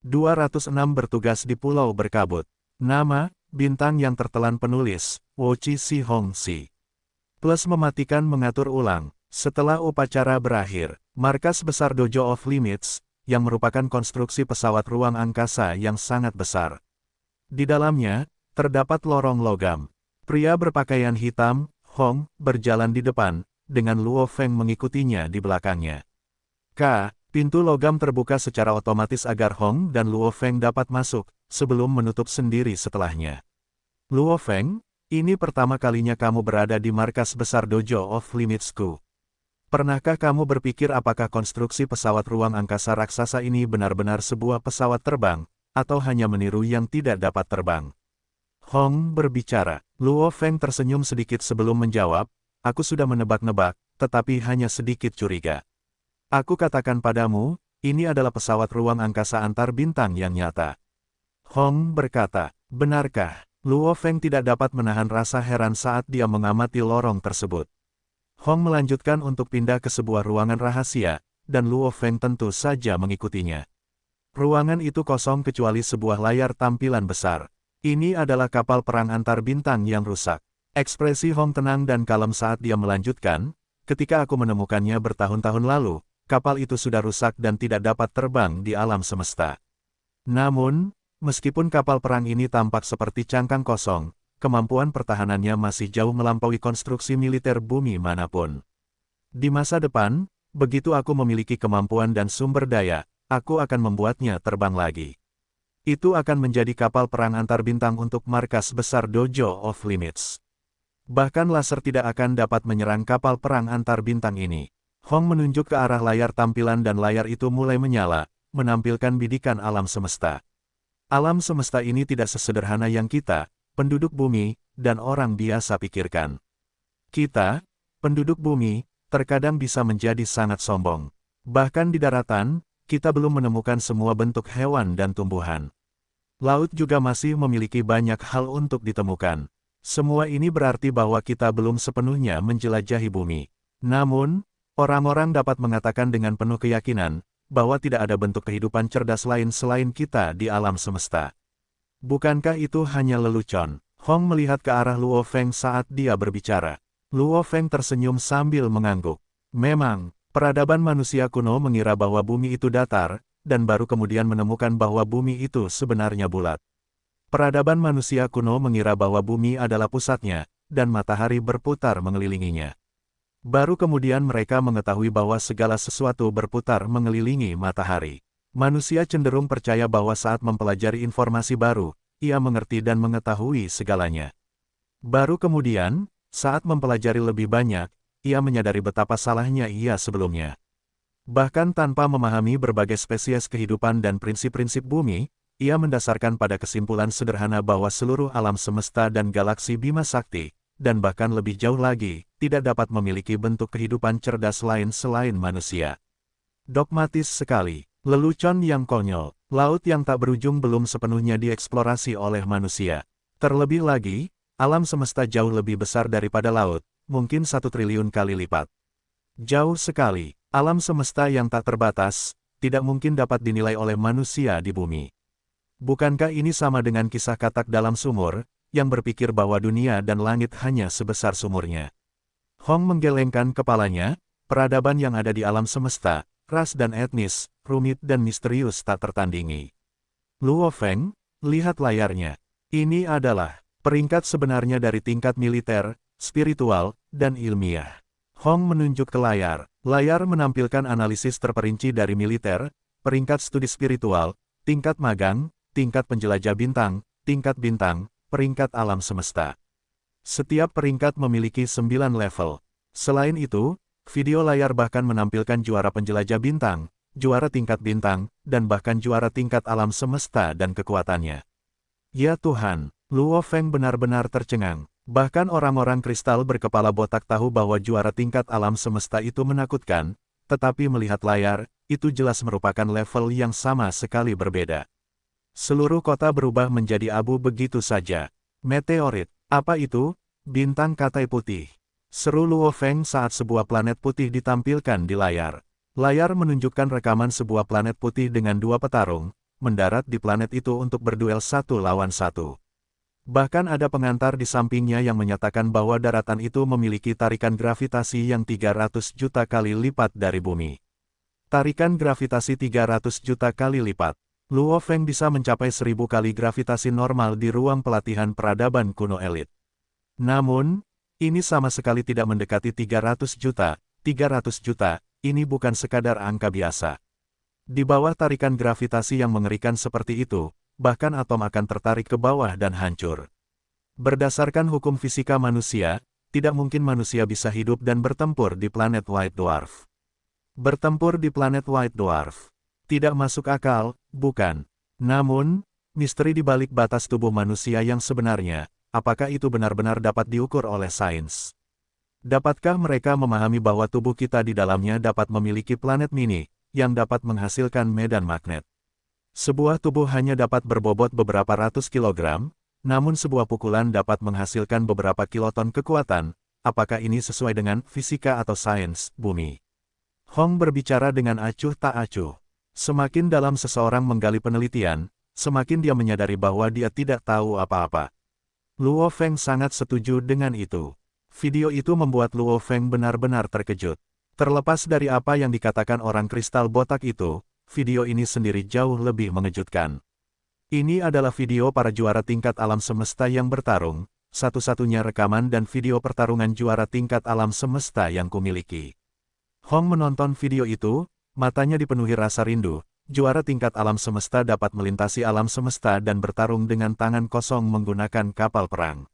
206 bertugas di Pulau Berkabut. Nama, bintang yang tertelan penulis, Wochi Si Hong Si. Plus mematikan mengatur ulang. Setelah upacara berakhir, markas besar Dojo of Limits, yang merupakan konstruksi pesawat ruang angkasa yang sangat besar. Di dalamnya, terdapat lorong logam. Pria berpakaian hitam, Hong, berjalan di depan, dengan Luo Feng mengikutinya di belakangnya. Pintu logam terbuka secara otomatis agar Hong dan Luo Feng dapat masuk, sebelum menutup sendiri setelahnya. Luo Feng, ini pertama kalinya kamu berada di markas besar Dojo of Limitsku. Pernahkah kamu berpikir apakah konstruksi pesawat ruang angkasa raksasa ini benar-benar sebuah pesawat terbang, atau hanya meniru yang tidak dapat terbang? Hong berbicara. Luo Feng tersenyum sedikit sebelum menjawab, aku sudah menebak-nebak, tetapi hanya sedikit curiga. Aku katakan padamu, ini adalah pesawat ruang angkasa antar bintang yang nyata. Hong berkata, benarkah? Luo Feng tidak dapat menahan rasa heran saat dia mengamati lorong tersebut. Hong melanjutkan untuk pindah ke sebuah ruangan rahasia, dan Luo Feng tentu saja mengikutinya. Ruangan itu kosong kecuali sebuah layar tampilan besar. Ini adalah kapal perang antar bintang yang rusak. Ekspresi Hong tenang dan kalem saat dia melanjutkan, ketika aku menemukannya bertahun-tahun lalu, kapal itu sudah rusak dan tidak dapat terbang di alam semesta. Namun, meskipun kapal perang ini tampak seperti cangkang kosong, kemampuan pertahanannya masih jauh melampaui konstruksi militer bumi manapun. Di masa depan, begitu aku memiliki kemampuan dan sumber daya, aku akan membuatnya terbang lagi. Itu akan menjadi kapal perang antar bintang untuk markas besar Dojo of Limits. Bahkan laser tidak akan dapat menyerang kapal perang antar bintang ini. Hong menunjuk ke arah layar tampilan dan layar itu mulai menyala, menampilkan bidikan alam semesta. Alam semesta ini tidak sesederhana yang kita, penduduk bumi, dan orang biasa pikirkan. Kita, penduduk bumi, terkadang bisa menjadi sangat sombong. Bahkan di daratan, kita belum menemukan semua bentuk hewan dan tumbuhan. Laut juga masih memiliki banyak hal untuk ditemukan. Semua ini berarti bahwa kita belum sepenuhnya menjelajahi bumi. Namun, orang-orang dapat mengatakan dengan penuh keyakinan, bahwa tidak ada bentuk kehidupan cerdas lain selain kita di alam semesta. Bukankah itu hanya lelucon? Hong melihat ke arah Luo Feng saat dia berbicara. Luo Feng tersenyum sambil mengangguk. Memang, peradaban manusia kuno mengira bahwa bumi itu datar, dan baru kemudian menemukan bahwa bumi itu sebenarnya bulat. Peradaban manusia kuno mengira bahwa bumi adalah pusatnya, dan matahari berputar mengelilinginya. Baru kemudian mereka mengetahui bahwa segala sesuatu berputar mengelilingi matahari. Manusia cenderung percaya bahwa saat mempelajari informasi baru, ia mengerti dan mengetahui segalanya. Baru kemudian, saat mempelajari lebih banyak, ia menyadari betapa salahnya ia sebelumnya. Bahkan tanpa memahami berbagai spesies kehidupan dan prinsip-prinsip bumi, ia mendasarkan pada kesimpulan sederhana bahwa seluruh alam semesta dan galaksi Bima Sakti, dan bahkan lebih jauh lagi, tidak dapat memiliki bentuk kehidupan cerdas lain selain manusia. Dogmatis sekali. Lelucon yang konyol, laut yang tak berujung belum sepenuhnya dieksplorasi oleh manusia. Terlebih lagi, alam semesta jauh lebih besar daripada laut, mungkin 1 triliun kali lipat. Jauh sekali, alam semesta yang tak terbatas, tidak mungkin dapat dinilai oleh manusia di bumi. Bukankah ini sama dengan kisah katak dalam sumur, yang berpikir bahwa dunia dan langit hanya sebesar sumurnya? Hong menggelengkan kepalanya, peradaban yang ada di alam semesta, ras dan etnis, rumit dan misterius tak tertandingi. Luo Feng, lihat layarnya. Ini adalah peringkat sebenarnya dari tingkat militer, spiritual, dan ilmiah. Hong menunjuk ke layar. Layar menampilkan analisis terperinci dari militer, peringkat studi spiritual, tingkat magang, tingkat penjelajah bintang, peringkat alam semesta. Setiap peringkat memiliki 9 level. Selain itu, video layar bahkan menampilkan juara penjelajah bintang, juara tingkat bintang, dan bahkan juara tingkat alam semesta dan kekuatannya. Ya Tuhan, Luo Feng benar-benar tercengang. Bahkan orang-orang kristal berkepala botak tahu bahwa juara tingkat alam semesta itu menakutkan, tetapi melihat layar, itu jelas merupakan level yang sama sekali berbeda. Seluruh kota berubah menjadi abu begitu saja. Meteorit, apa itu? Bintang Katai Putih. Seru Luo Feng saat sebuah planet putih ditampilkan di layar. Layar menunjukkan rekaman sebuah planet putih dengan 2 petarung, mendarat di planet itu untuk berduel satu lawan satu. Bahkan ada pengantar di sampingnya yang menyatakan bahwa daratan itu memiliki tarikan gravitasi yang 300 juta kali lipat dari bumi. Tarikan gravitasi 300 juta kali lipat. Luo Feng bisa mencapai 1000 kali gravitasi normal di ruang pelatihan peradaban kuno elit. Namun, ini sama sekali tidak mendekati 300 juta. 300 juta, ini bukan sekadar angka biasa. Di bawah tarikan gravitasi yang mengerikan seperti itu, bahkan atom akan tertarik ke bawah dan hancur. Berdasarkan hukum fisika manusia, tidak mungkin manusia bisa hidup dan bertempur di planet White Dwarf. Bertempur di planet White Dwarf. Tidak masuk akal, bukan? Namun, misteri di balik batas tubuh manusia yang sebenarnya, apakah itu benar-benar dapat diukur oleh sains? Dapatkah mereka memahami bahwa tubuh kita di dalamnya dapat memiliki planet mini, yang dapat menghasilkan medan magnet? Sebuah tubuh hanya dapat berbobot beberapa ratus kilogram, namun sebuah pukulan dapat menghasilkan beberapa kiloton kekuatan. Apakah ini sesuai dengan fisika atau sains bumi? Hong berbicara dengan acuh tak acuh. Semakin dalam seseorang menggali penelitian, semakin dia menyadari bahwa dia tidak tahu apa-apa. Luo Feng sangat setuju dengan itu. Video itu membuat Luo Feng benar-benar terkejut. Terlepas dari apa yang dikatakan orang kristal botak itu, video ini sendiri jauh lebih mengejutkan. Ini adalah video para juara tingkat alam semesta yang bertarung, satu-satunya rekaman dan video pertarungan juara tingkat alam semesta yang kumiliki. Hong menonton video itu, matanya dipenuhi rasa rindu. Juara tingkat alam semesta dapat melintasi alam semesta dan bertarung dengan tangan kosong menggunakan kapal perang.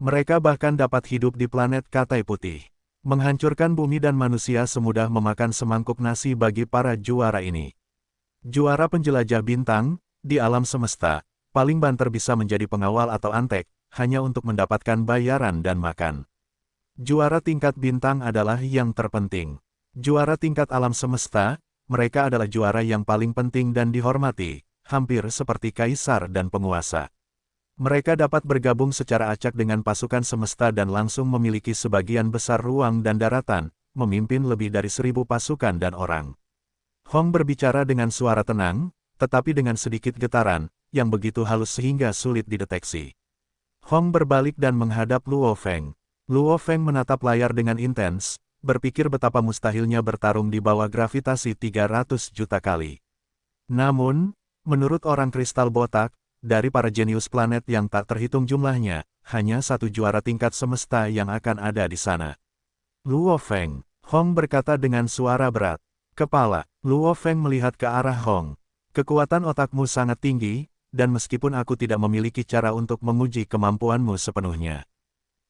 Mereka bahkan dapat hidup di planet Katai Putih. Menghancurkan bumi dan manusia semudah memakan semangkuk nasi bagi para juara ini. Juara penjelajah bintang, di alam semesta, paling banter bisa menjadi pengawal atau antek, hanya untuk mendapatkan bayaran dan makan. Juara tingkat bintang adalah yang terpenting. Juara tingkat alam semesta, mereka adalah juara yang paling penting dan dihormati, hampir seperti kaisar dan penguasa. Mereka dapat bergabung secara acak dengan pasukan semesta dan langsung memiliki sebagian besar ruang dan daratan, memimpin lebih dari 1000 pasukan dan orang. Hong berbicara dengan suara tenang, tetapi dengan sedikit getaran, yang begitu halus sehingga sulit dideteksi. Hong berbalik dan menghadap Luo Feng. Luo Feng menatap layar dengan intens, berpikir betapa mustahilnya bertarung di bawah gravitasi 300 juta kali. Namun, menurut orang kristal botak, dari para jenius planet yang tak terhitung jumlahnya, hanya satu juara tingkat semesta yang akan ada di sana. Luo Feng, Hong berkata dengan suara berat. Kepala, Luo Feng melihat ke arah Hong. Kekuatan otakmu sangat tinggi, dan meskipun aku tidak memiliki cara untuk menguji kemampuanmu sepenuhnya.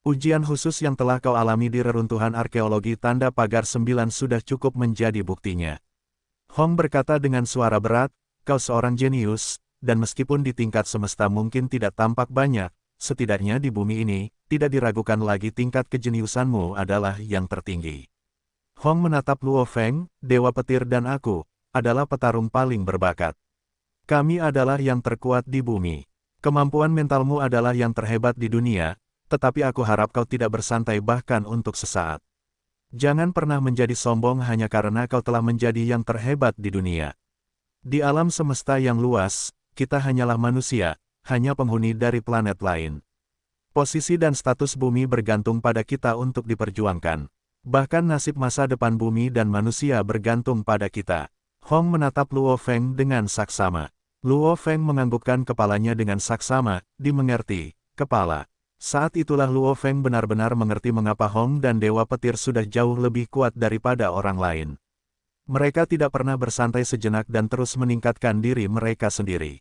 Ujian khusus yang telah kau alami di reruntuhan arkeologi Tanda Pagar 9 sudah cukup menjadi buktinya. Hong berkata dengan suara berat, kau seorang jenius, dan meskipun di tingkat semesta mungkin tidak tampak banyak, setidaknya di bumi ini, tidak diragukan lagi tingkat kejeniusanmu adalah yang tertinggi. Hong menatap Luo Feng, Dewa Petir dan aku, adalah petarung paling berbakat. Kami adalah yang terkuat di bumi. Kemampuan mentalmu adalah yang terhebat di dunia, tetapi aku harap kau tidak bersantai bahkan untuk sesaat. Jangan pernah menjadi sombong hanya karena kau telah menjadi yang terhebat di dunia. Di alam semesta yang luas, kita hanyalah manusia, hanya penghuni dari planet lain. Posisi dan status bumi bergantung pada kita untuk diperjuangkan. Bahkan nasib masa depan bumi dan manusia bergantung pada kita. Hong menatap Luo Feng dengan saksama. Luo Feng menganggukkan kepalanya dengan saksama, dimengerti, kepala. Saat itulah Luo Feng benar-benar mengerti mengapa Hong dan Dewa Petir sudah jauh lebih kuat daripada orang lain. Mereka tidak pernah bersantai sejenak dan terus meningkatkan diri mereka sendiri.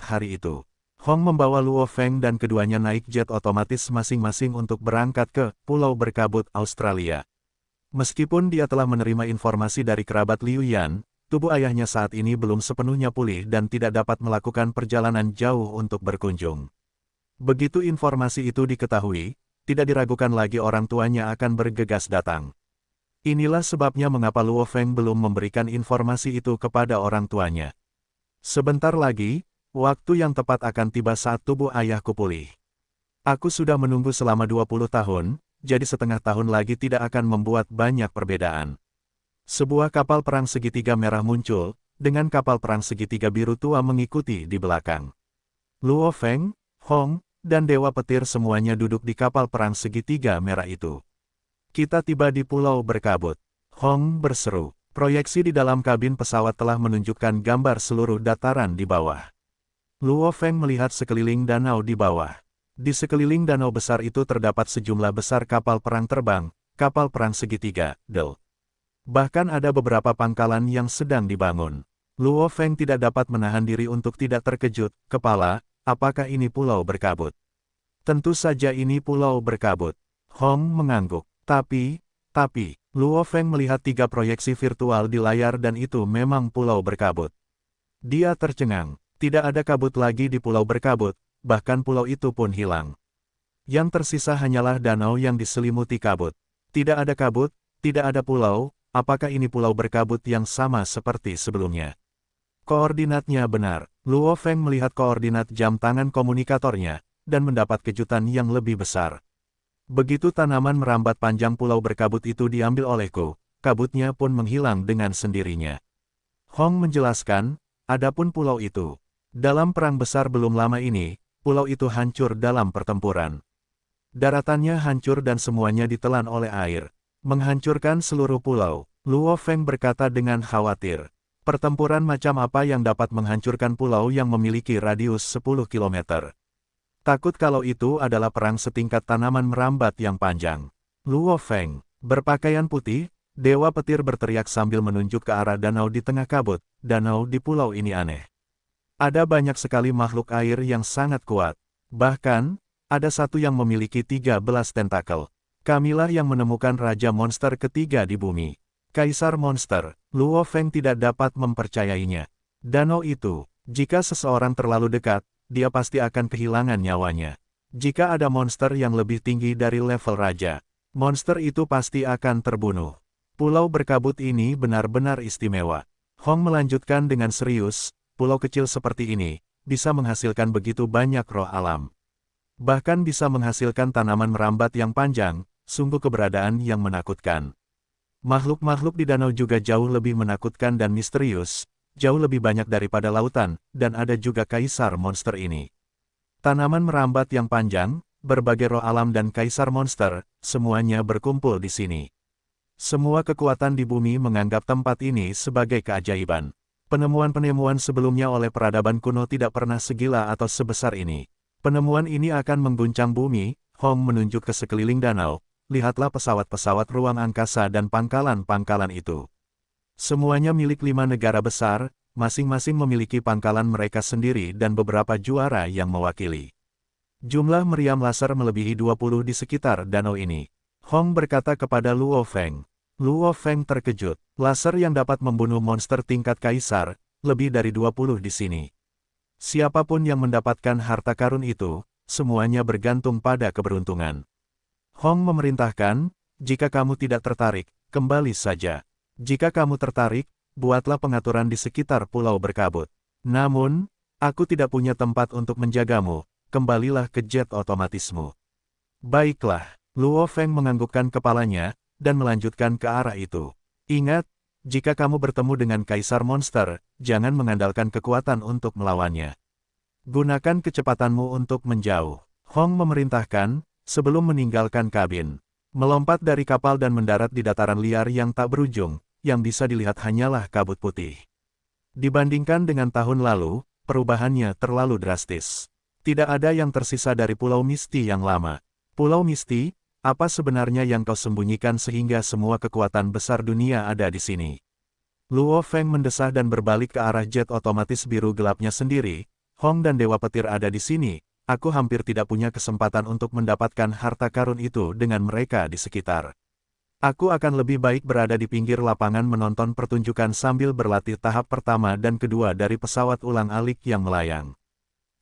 Hari itu, Hong membawa Luo Feng dan keduanya naik jet otomatis masing-masing untuk berangkat ke Pulau Berkabut, Australia. Meskipun dia telah menerima informasi dari kerabat Liu Yan, tubuh ayahnya saat ini belum sepenuhnya pulih dan tidak dapat melakukan perjalanan jauh untuk berkunjung. Begitu informasi itu diketahui, tidak diragukan lagi orang tuanya akan bergegas datang. Inilah sebabnya mengapa Luo Feng belum memberikan informasi itu kepada orang tuanya. Sebentar lagi, waktu yang tepat akan tiba saat tubuh ayahku pulih. Aku sudah menunggu selama 20 tahun, jadi setengah tahun lagi tidak akan membuat banyak perbedaan. Sebuah kapal perang segitiga merah muncul, dengan kapal perang segitiga biru tua mengikuti di belakang. Luo Feng, Hong, dan Dewa Petir semuanya duduk di kapal perang segitiga merah itu. Kita tiba di pulau berkabut. Hong berseru. Proyeksi di dalam kabin pesawat telah menunjukkan gambar seluruh dataran di bawah. Luo Feng melihat sekeliling danau di bawah. Di sekeliling danau besar itu terdapat sejumlah besar kapal perang terbang, kapal perang segitiga, Del. Bahkan ada beberapa pangkalan yang sedang dibangun. Luo Feng tidak dapat menahan diri untuk tidak terkejut. Kepala, apakah ini pulau berkabut? Tentu saja ini pulau berkabut. Hong mengangguk. Tapi, Luo Feng melihat 3 proyeksi virtual di layar dan itu memang pulau berkabut. Dia tercengang. Tidak ada kabut lagi di pulau berkabut, bahkan pulau itu pun hilang. Yang tersisa hanyalah danau yang diselimuti kabut. Tidak ada kabut, tidak ada pulau, apakah ini pulau berkabut yang sama seperti sebelumnya? Koordinatnya benar. Luo Feng melihat koordinat jam tangan komunikatornya, dan mendapat kejutan yang lebih besar. Begitu tanaman merambat panjang pulau berkabut itu diambil olehku, kabutnya pun menghilang dengan sendirinya. Hong menjelaskan, adapun pulau itu. Dalam perang besar belum lama ini, pulau itu hancur dalam pertempuran. Daratannya hancur dan semuanya ditelan oleh air. Menghancurkan seluruh pulau, Luo Feng berkata dengan khawatir. Pertempuran macam apa yang dapat menghancurkan pulau yang memiliki radius 10 km? Takut kalau itu adalah perang setingkat tanaman merambat yang panjang. Luo Feng, berpakaian putih, Dewa Petir berteriak sambil menunjuk ke arah danau di tengah kabut. Danau di pulau ini aneh. Ada banyak sekali makhluk air yang sangat kuat. Bahkan, ada satu yang memiliki 13 tentakel. Kamilah yang menemukan Raja Monster ketiga di bumi. Kaisar Monster, Luo Feng tidak dapat mempercayainya. Danau itu, jika seseorang terlalu dekat, dia pasti akan kehilangan nyawanya. Jika ada monster yang lebih tinggi dari level raja, monster itu pasti akan terbunuh. Pulau berkabut ini benar-benar istimewa. Hong melanjutkan dengan serius, pulau kecil seperti ini, bisa menghasilkan begitu banyak roh alam. Bahkan bisa menghasilkan tanaman merambat yang panjang, sungguh keberadaan yang menakutkan. Makhluk-makhluk di danau juga jauh lebih menakutkan dan misterius, jauh lebih banyak daripada lautan, dan ada juga kaisar monster ini. Tanaman merambat yang panjang, berbagai roh alam dan kaisar monster, semuanya berkumpul di sini. Semua kekuatan di bumi menganggap tempat ini sebagai keajaiban. Penemuan-penemuan sebelumnya oleh peradaban kuno tidak pernah segila atau sebesar ini. Penemuan ini akan mengguncang bumi. Hong menunjuk ke sekeliling danau. Lihatlah pesawat-pesawat ruang angkasa dan pangkalan-pangkalan itu. Semuanya milik 5 negara besar, masing-masing memiliki pangkalan mereka sendiri dan beberapa juara yang mewakili. Jumlah meriam laser melebihi 20 di sekitar danau ini. Hong berkata kepada Luo Feng. Luo Feng terkejut. Laser yang dapat membunuh monster tingkat kaisar, lebih dari 20 di sini. Siapapun yang mendapatkan harta karun itu, semuanya bergantung pada keberuntungan. Hong memerintahkan, jika kamu tidak tertarik, kembali saja. Jika kamu tertarik, buatlah pengaturan di sekitar pulau berkabut. Namun, aku tidak punya tempat untuk menjagamu, kembalilah ke jet otomatismu. Baiklah, Luo Feng menganggukkan kepalanya, dan melanjutkan ke arah itu. Ingat, jika kamu bertemu dengan Kaisar Monster, jangan mengandalkan kekuatan untuk melawannya. Gunakan kecepatanmu untuk menjauh. Hong memerintahkan, sebelum meninggalkan kabin. Melompat dari kapal dan mendarat di dataran liar yang tak berujung, yang bisa dilihat hanyalah kabut putih. Dibandingkan dengan tahun lalu, perubahannya terlalu drastis. Tidak ada yang tersisa dari Pulau Misti yang lama. Pulau Misti, apa sebenarnya yang kau sembunyikan sehingga semua kekuatan besar dunia ada di sini? Luo Feng mendesah dan berbalik ke arah jet otomatis biru gelapnya sendiri. Hong dan Dewa Petir ada di sini. Aku hampir tidak punya kesempatan untuk mendapatkan harta karun itu dengan mereka di sekitar. Aku akan lebih baik berada di pinggir lapangan menonton pertunjukan sambil berlatih tahap pertama dan kedua dari pesawat ulang-alik yang melayang.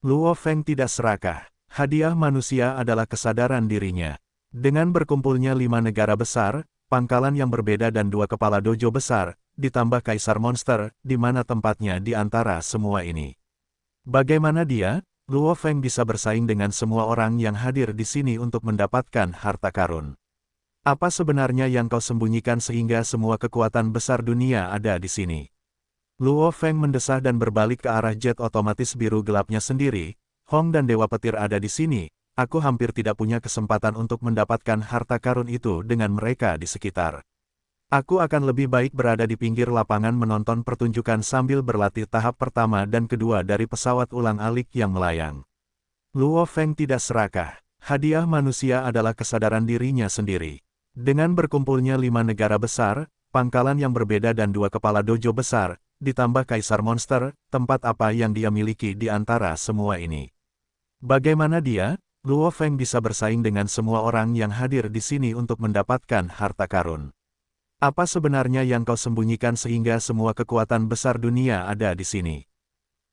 Luo Feng tidak serakah. Hadiah manusia adalah kesadaran dirinya. Dengan berkumpulnya 5 negara besar, pangkalan yang berbeda dan 2 kepala dojo besar, ditambah Kaisar Monster, di mana tempatnya di antara semua ini. Bagaimana dia? Luo Feng bisa bersaing dengan semua orang yang hadir di sini untuk mendapatkan harta karun. Apa sebenarnya yang kau sembunyikan sehingga semua kekuatan besar dunia ada di sini? Luo Feng mendesah dan berbalik ke arah jet otomatis biru gelapnya sendiri. Hong dan Dewa Petir ada di sini. Aku hampir tidak punya kesempatan untuk mendapatkan harta karun itu dengan mereka di sekitar. Aku akan lebih baik berada di pinggir lapangan menonton pertunjukan sambil berlatih tahap pertama dan kedua dari pesawat ulang-alik yang melayang. Luo Feng tidak serakah. Hadiah manusia adalah kesadaran dirinya sendiri. Dengan berkumpulnya 5 negara besar, pangkalan yang berbeda dan 2 kepala dojo besar, ditambah Kaisar Monster, tempat apa yang dia miliki di antara semua ini. Bagaimana dia, Luo Feng bisa bersaing dengan semua orang yang hadir di sini untuk mendapatkan harta karun? Apa sebenarnya yang kau sembunyikan sehingga semua kekuatan besar dunia ada di sini?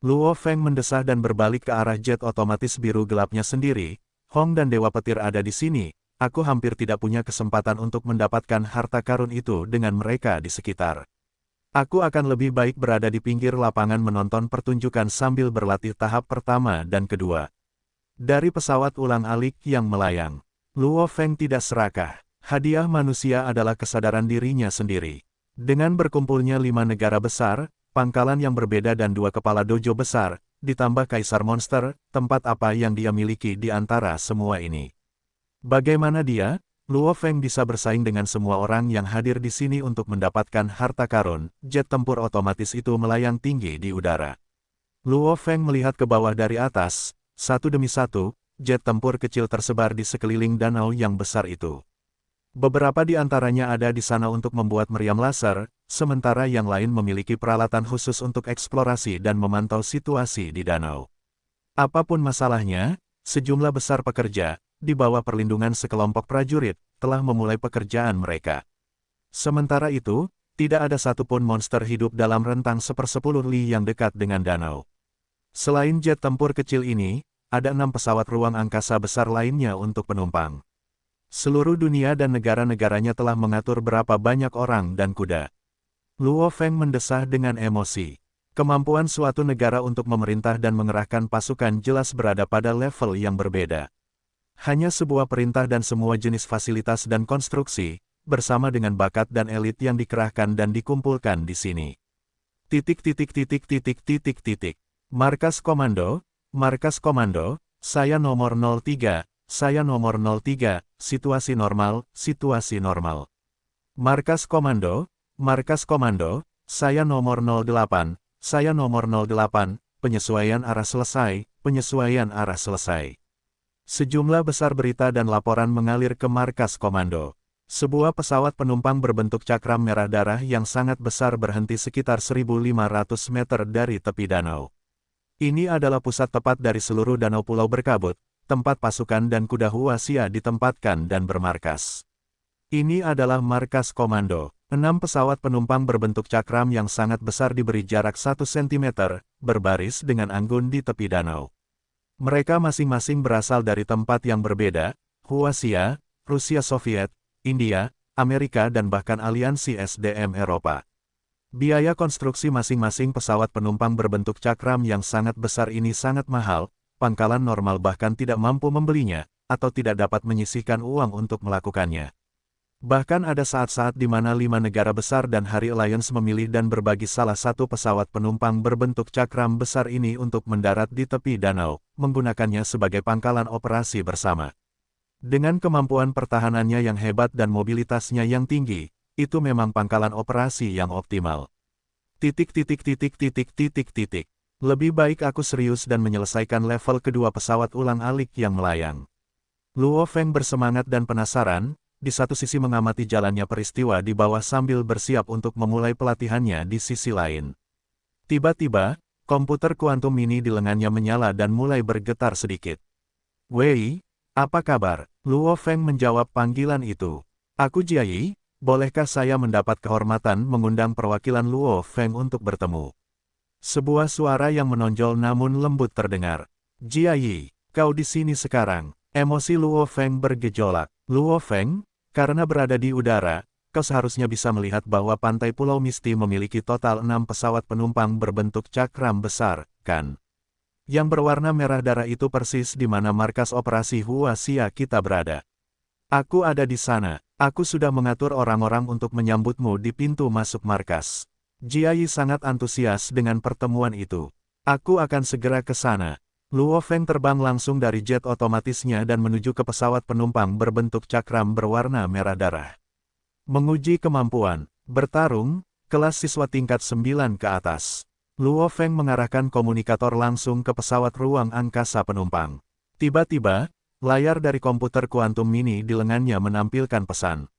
Luo Feng mendesah dan berbalik ke arah jet otomatis biru gelapnya sendiri. Hong dan Dewa Petir ada di sini. Aku hampir tidak punya kesempatan untuk mendapatkan harta karun itu dengan mereka di sekitar. Aku akan lebih baik berada di pinggir lapangan menonton pertunjukan sambil berlatih tahap pertama dan kedua. Dari pesawat ulang-alik yang melayang, Luo Feng tidak serakah. Hadiah manusia adalah kesadaran dirinya sendiri. Dengan berkumpulnya 5 negara besar, pangkalan yang berbeda dan 2 kepala dojo besar, ditambah Kaisar Monster, tempat apa yang dia miliki di antara semua ini. Bagaimana dia, Luo Feng bisa bersaing dengan semua orang yang hadir di sini untuk mendapatkan harta karun? Jet tempur otomatis itu melayang tinggi di udara. Luo Feng melihat ke bawah dari atas. Satu demi satu, jet tempur kecil tersebar di sekeliling danau yang besar itu. Beberapa di antaranya ada di sana untuk membuat meriam laser, sementara yang lain memiliki peralatan khusus untuk eksplorasi dan memantau situasi di danau. Apapun masalahnya, sejumlah besar pekerja, di bawah perlindungan sekelompok prajurit, telah memulai pekerjaan mereka. Sementara itu, tidak ada satupun monster hidup dalam rentang 1/10 li yang dekat dengan danau. Selain jet tempur kecil ini, ada 6 pesawat ruang angkasa besar lainnya untuk penumpang. Seluruh dunia dan negara-negaranya telah mengatur berapa banyak orang dan kuda. Luo Feng mendesah dengan emosi. Kemampuan suatu negara untuk memerintah dan mengerahkan pasukan jelas berada pada level yang berbeda. Hanya sebuah perintah dan semua jenis fasilitas dan konstruksi, bersama dengan bakat dan elit yang dikerahkan dan dikumpulkan di sini. Markas Komando, saya nomor 03, saya nomor 03, situasi normal, situasi normal. Markas Komando, saya nomor 08, saya nomor 08, penyesuaian arah selesai, penyesuaian arah selesai. Sejumlah besar berita dan laporan mengalir ke Markas Komando. Sebuah pesawat penumpang berbentuk cakram merah darah yang sangat besar berhenti sekitar 1.500 meter dari tepi danau. Ini adalah pusat tepat dari seluruh danau pulau berkabut, tempat pasukan dan kuda Huaxia ditempatkan dan bermarkas. Ini adalah Markas Komando. 6 pesawat penumpang berbentuk cakram yang sangat besar diberi jarak 1 cm, berbaris dengan anggun di tepi danau. Mereka masing-masing berasal dari tempat yang berbeda, Huaxia, Rusia Soviet, India, Amerika dan bahkan aliansi SDM Eropa. Biaya konstruksi masing-masing pesawat penumpang berbentuk cakram yang sangat besar ini sangat mahal, pangkalan normal bahkan tidak mampu membelinya, atau tidak dapat menyisihkan uang untuk melakukannya. Bahkan ada saat-saat di mana 5 negara besar dan Hari Alliance memilih dan berbagi salah satu pesawat penumpang berbentuk cakram besar ini untuk mendarat di tepi danau, menggunakannya sebagai pangkalan operasi bersama. Dengan kemampuan pertahanannya yang hebat dan mobilitasnya yang tinggi, itu memang pangkalan operasi yang optimal. Lebih baik aku serius dan menyelesaikan level kedua pesawat ulang-alik yang melayang. Luo Feng bersemangat dan penasaran, di satu sisi mengamati jalannya peristiwa di bawah sambil bersiap untuk memulai pelatihannya di sisi lain. Tiba-tiba, komputer kuantum mini di lengannya menyala dan mulai bergetar sedikit. Wei, apa kabar? Luo Feng menjawab panggilan itu. Aku Jiayi. Bolehkah saya mendapat kehormatan mengundang perwakilan Luo Feng untuk bertemu? Sebuah suara yang menonjol namun lembut terdengar. Jiayi, kau di sini sekarang. Emosi Luo Feng bergejolak. Luo Feng, karena berada di udara, kau seharusnya bisa melihat bahwa pantai Pulau Misti memiliki total 6 pesawat penumpang berbentuk cakram besar, kan? Yang berwarna merah darah itu persis di mana markas operasi Huaxia kita berada. Aku ada di sana. Aku sudah mengatur orang-orang untuk menyambutmu di pintu masuk markas. Jia Yi sangat antusias dengan pertemuan itu. Aku akan segera ke sana. Luo Feng terbang langsung dari jet otomatisnya dan menuju ke pesawat penumpang berbentuk cakram berwarna merah darah. Menguji kemampuan bertarung, kelas siswa tingkat 9 ke atas. Luo Feng mengarahkan komunikator langsung ke pesawat ruang angkasa penumpang. Tiba-tiba, layar dari komputer kuantum mini di lengannya menampilkan pesan.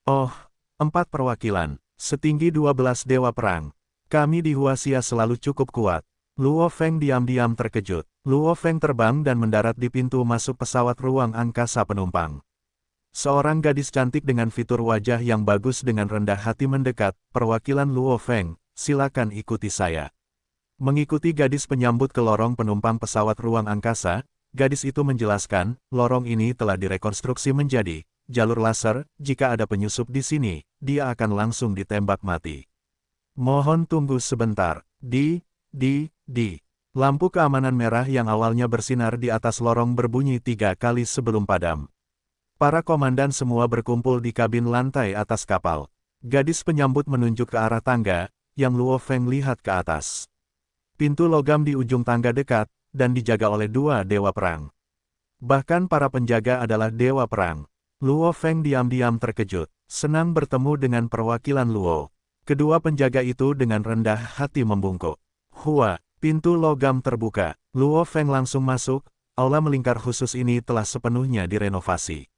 Oh, 4 perwakilan, setinggi 12 dewa perang. Kami di Huaxia selalu cukup kuat. Luo Feng diam-diam terkejut. Luo Feng terbang dan mendarat di pintu masuk pesawat ruang angkasa penumpang. Seorang gadis cantik dengan fitur wajah yang bagus dengan rendah hati mendekat, perwakilan Luo Feng, silakan ikuti saya. Mengikuti gadis penyambut ke lorong penumpang pesawat ruang angkasa, gadis itu menjelaskan, lorong ini telah direkonstruksi menjadi jalur laser, jika ada penyusup di sini, dia akan langsung ditembak mati. Mohon tunggu sebentar. Lampu keamanan merah yang awalnya bersinar di atas lorong berbunyi 3 kali sebelum padam. Para komandan semua berkumpul di kabin lantai atas kapal. Gadis penyambut menunjuk ke arah tangga, yang Luo Feng lihat ke atas. Pintu logam di ujung tangga dekat, dan dijaga oleh 2 dewa perang. Bahkan para penjaga adalah dewa perang. Luo Feng diam-diam terkejut, senang bertemu dengan perwakilan Luo. Kedua penjaga itu dengan rendah hati membungkuk. Hua, pintu logam terbuka. Luo Feng langsung masuk, aula melingkar khusus ini telah sepenuhnya direnovasi.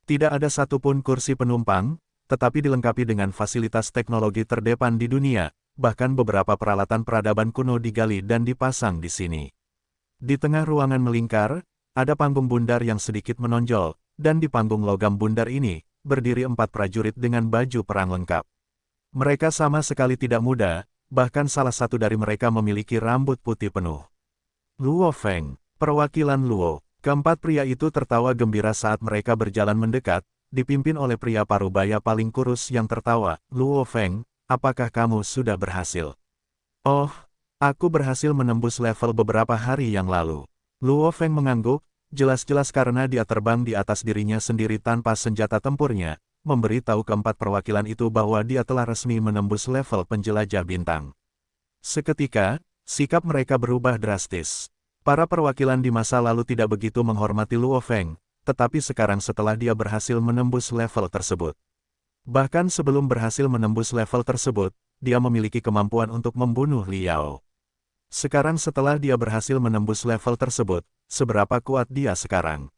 Tidak ada satupun kursi penumpang, tetapi dilengkapi dengan fasilitas teknologi terdepan di dunia, bahkan beberapa peralatan peradaban kuno digali dan dipasang di sini. Di tengah ruangan melingkar, ada panggung bundar yang sedikit menonjol, dan di panggung logam bundar ini, berdiri 4 prajurit dengan baju perang lengkap. Mereka sama sekali tidak muda, bahkan salah satu dari mereka memiliki rambut putih penuh. Luo Feng, perwakilan Luo. Keempat pria itu tertawa gembira saat mereka berjalan mendekat, dipimpin oleh pria parubaya paling kurus yang tertawa. Luo Feng, apakah kamu sudah berhasil? Oh, aku berhasil menembus level beberapa hari yang lalu. Luo Feng mengangguk, jelas-jelas karena dia terbang di atas dirinya sendiri tanpa senjata tempurnya, memberi tahu keempat perwakilan itu bahwa dia telah resmi menembus level penjelajah bintang. Seketika, sikap mereka berubah drastis. Para perwakilan di masa lalu tidak begitu menghormati Luo Feng, tetapi sekarang setelah dia berhasil menembus level tersebut. Bahkan sebelum berhasil menembus level tersebut, dia memiliki kemampuan untuk membunuh Liao. Sekarang setelah dia berhasil menembus level tersebut, seberapa kuat dia sekarang?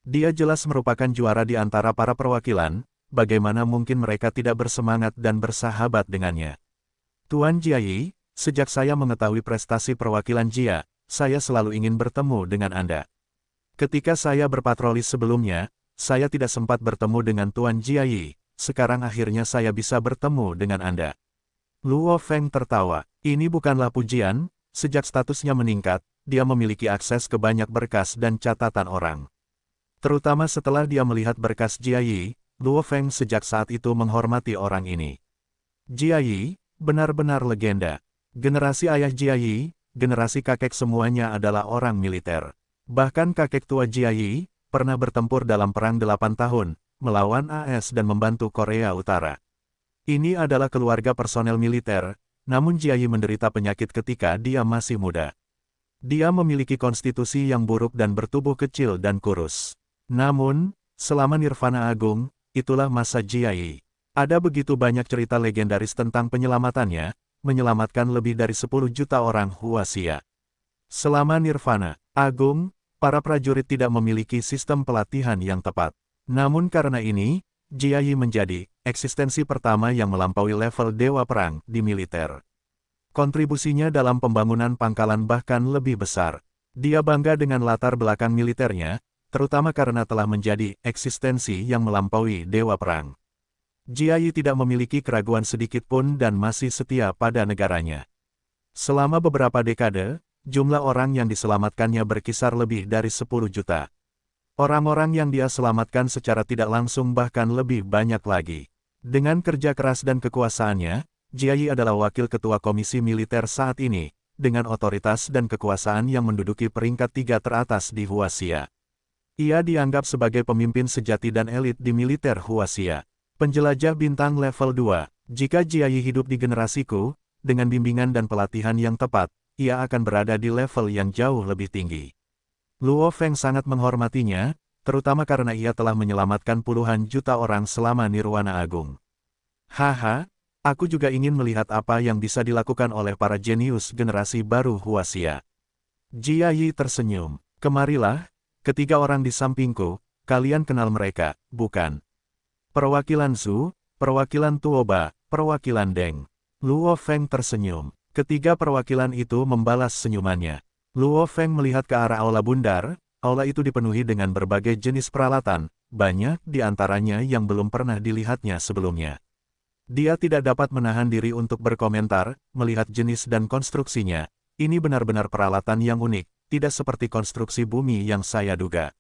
Dia jelas merupakan juara di antara para perwakilan, bagaimana mungkin mereka tidak bersemangat dan bersahabat dengannya? Tuan Jia Yi, sejak saya mengetahui prestasi perwakilan Jia, saya selalu ingin bertemu dengan Anda. Ketika saya berpatroli sebelumnya, saya tidak sempat bertemu dengan Tuan Jia Yi, sekarang akhirnya saya bisa bertemu dengan Anda. Luo Feng tertawa, ini bukanlah pujian, sejak statusnya meningkat, dia memiliki akses ke banyak berkas dan catatan orang. Terutama setelah dia melihat berkas Jia Yi, Luo Feng sejak saat itu menghormati orang ini. Jia Yi, benar-benar legenda. Generasi ayah Jia Yi, generasi kakek semuanya adalah orang militer. Bahkan kakek tua Jia Yi, pernah bertempur dalam perang 8 tahun, melawan AS dan membantu Korea Utara. Ini adalah keluarga personel militer, namun Jia Yi menderita penyakit ketika dia masih muda. Dia memiliki konstitusi yang buruk dan bertubuh kecil dan kurus. Namun, selama Nirvana Agung, itulah masa Jia Yi. Ada begitu banyak cerita legendaris tentang penyelamatannya, menyelamatkan lebih dari 10 juta orang Huaxia. Selama Nirvana Agung, para prajurit tidak memiliki sistem pelatihan yang tepat. Namun karena ini, Jia Yi menjadi eksistensi pertama yang melampaui level dewa perang di militer. Kontribusinya dalam pembangunan pangkalan bahkan lebih besar. Dia bangga dengan latar belakang militernya, terutama karena telah menjadi eksistensi yang melampaui dewa perang. Jia Yi tidak memiliki keraguan sedikit pun dan masih setia pada negaranya. Selama beberapa dekade, jumlah orang yang diselamatkannya berkisar lebih dari 10 juta. Orang-orang yang dia selamatkan secara tidak langsung bahkan lebih banyak lagi. Dengan kerja keras dan kekuasaannya, Jia Yi adalah wakil ketua komisi militer saat ini, dengan otoritas dan kekuasaan yang menduduki peringkat 3 teratas di Huaxia. Ia dianggap sebagai pemimpin sejati dan elit di militer Huaxia. Penjelajah bintang level 2, jika Jiayi hidup di generasiku, dengan bimbingan dan pelatihan yang tepat, ia akan berada di level yang jauh lebih tinggi. Luo Feng sangat menghormatinya, terutama karena ia telah menyelamatkan puluhan juta orang selama Nirwana Agung. Haha, aku juga ingin melihat apa yang bisa dilakukan oleh para jenius generasi baru Huaxia. Jiayi tersenyum. Kemarilah, ketiga orang di sampingku, kalian kenal mereka, bukan? Perwakilan Zhu, perwakilan Tuoba, perwakilan Deng. Luo Feng tersenyum. Ketiga perwakilan itu membalas senyumannya. Luo Feng melihat ke arah aula bundar, aula itu dipenuhi dengan berbagai jenis peralatan, banyak di antaranya yang belum pernah dilihatnya sebelumnya. Dia tidak dapat menahan diri untuk berkomentar, melihat jenis dan konstruksinya. Ini benar-benar peralatan yang unik, tidak seperti konstruksi bumi yang saya duga.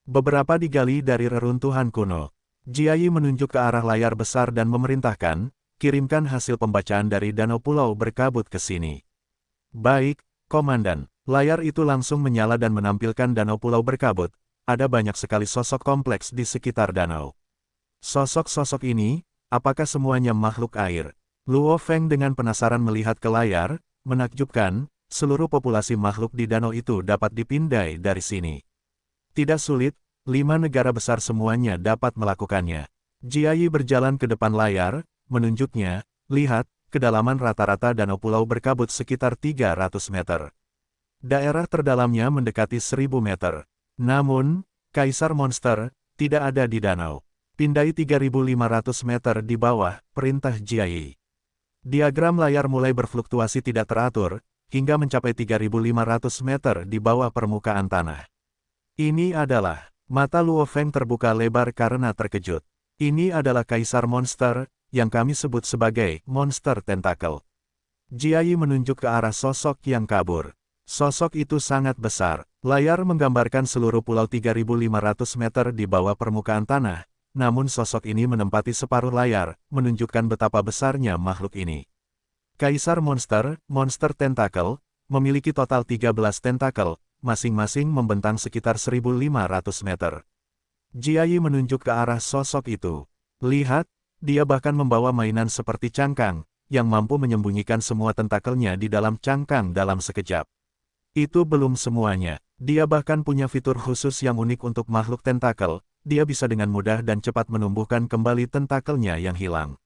Beberapa digali dari reruntuhan kuno. Jiayi menunjuk ke arah layar besar dan memerintahkan, kirimkan hasil pembacaan dari danau pulau berkabut ke sini. Baik, Komandan. Layar itu langsung menyala dan menampilkan danau pulau berkabut. Ada banyak sekali sosok kompleks di sekitar danau. Sosok-sosok ini, apakah semuanya makhluk air? Luo Feng dengan penasaran melihat ke layar, menakjubkan, seluruh populasi makhluk di danau itu dapat dipindai dari sini. Tidak sulit, 5 negara besar semuanya dapat melakukannya. Jiayi berjalan ke depan layar, menunjuknya, lihat, kedalaman rata-rata danau pulau berkabut sekitar 300 meter. Daerah terdalamnya mendekati 1000 meter. Namun, Kaisar Monster, tidak ada di danau. Pindai 3500 meter di bawah, perintah Jiayi. Diagram layar mulai berfluktuasi tidak teratur, hingga mencapai 3500 meter di bawah permukaan tanah. Ini adalah, mata Luo Feng terbuka lebar karena terkejut. Ini adalah Kaisar Monster, yang kami sebut sebagai Monster Tentacle. Jiayi menunjuk ke arah sosok yang kabur. Sosok itu sangat besar. Layar menggambarkan seluruh pulau 3500 meter di bawah permukaan tanah, namun sosok ini menempati separuh layar, menunjukkan betapa besarnya makhluk ini. Kaisar Monster, Monster Tentacle, memiliki total 13 tentakel, masing-masing membentang sekitar 1500 meter. Jiayi menunjuk ke arah sosok itu. Lihat, dia bahkan membawa mainan seperti cangkang, yang mampu menyembunyikan semua tentakelnya di dalam cangkang dalam sekejap. Itu belum semuanya, dia bahkan punya fitur khusus yang unik untuk makhluk tentakel, dia bisa dengan mudah dan cepat menumbuhkan kembali tentakelnya yang hilang.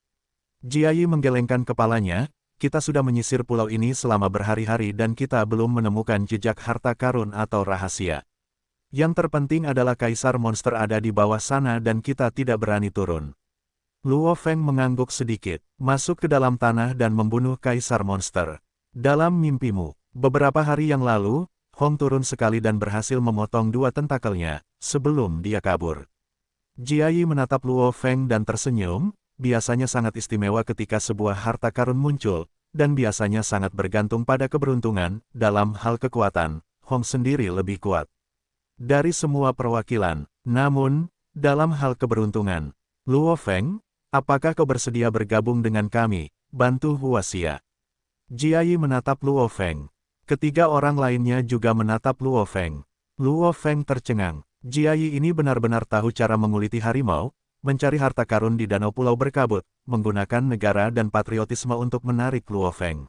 Jiayi menggelengkan kepalanya. Kita sudah menyisir pulau ini selama berhari-hari dan kita belum menemukan jejak harta karun atau rahasia. Yang terpenting adalah Kaisar Monster ada di bawah sana dan kita tidak berani turun. Luo Feng mengangguk sedikit, masuk ke dalam tanah dan membunuh Kaisar Monster. Dalam mimpimu, beberapa hari yang lalu, Hong turun sekali dan berhasil memotong 2 tentakelnya, sebelum dia kabur. Jiayi menatap Luo Feng dan tersenyum. Biasanya sangat istimewa ketika sebuah harta karun muncul, dan biasanya sangat bergantung pada keberuntungan. Dalam hal kekuatan, Hong sendiri lebih kuat dari semua perwakilan. Namun, dalam hal keberuntungan, Luo Feng, apakah kau bersedia bergabung dengan kami, bantu Huaxia? Jiayi menatap Luo Feng. Ketiga orang lainnya juga menatap Luo Feng. Luo Feng tercengang. Jiayi ini benar-benar tahu cara menguliti harimau, mencari harta karun di danau pulau berkabut, menggunakan negara dan patriotisme untuk menarik Luo Feng.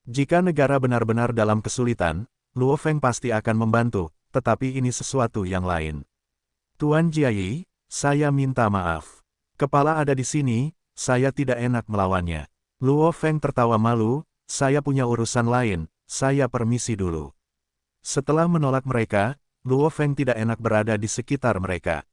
Jika negara benar-benar dalam kesulitan, Luo Feng pasti akan membantu, tetapi ini sesuatu yang lain. Tuan Jiayi, saya minta maaf. Kepala ada di sini, saya tidak enak melawannya. Luo Feng tertawa malu, saya punya urusan lain, saya permisi dulu. Setelah menolak mereka, Luo Feng tidak enak berada di sekitar mereka.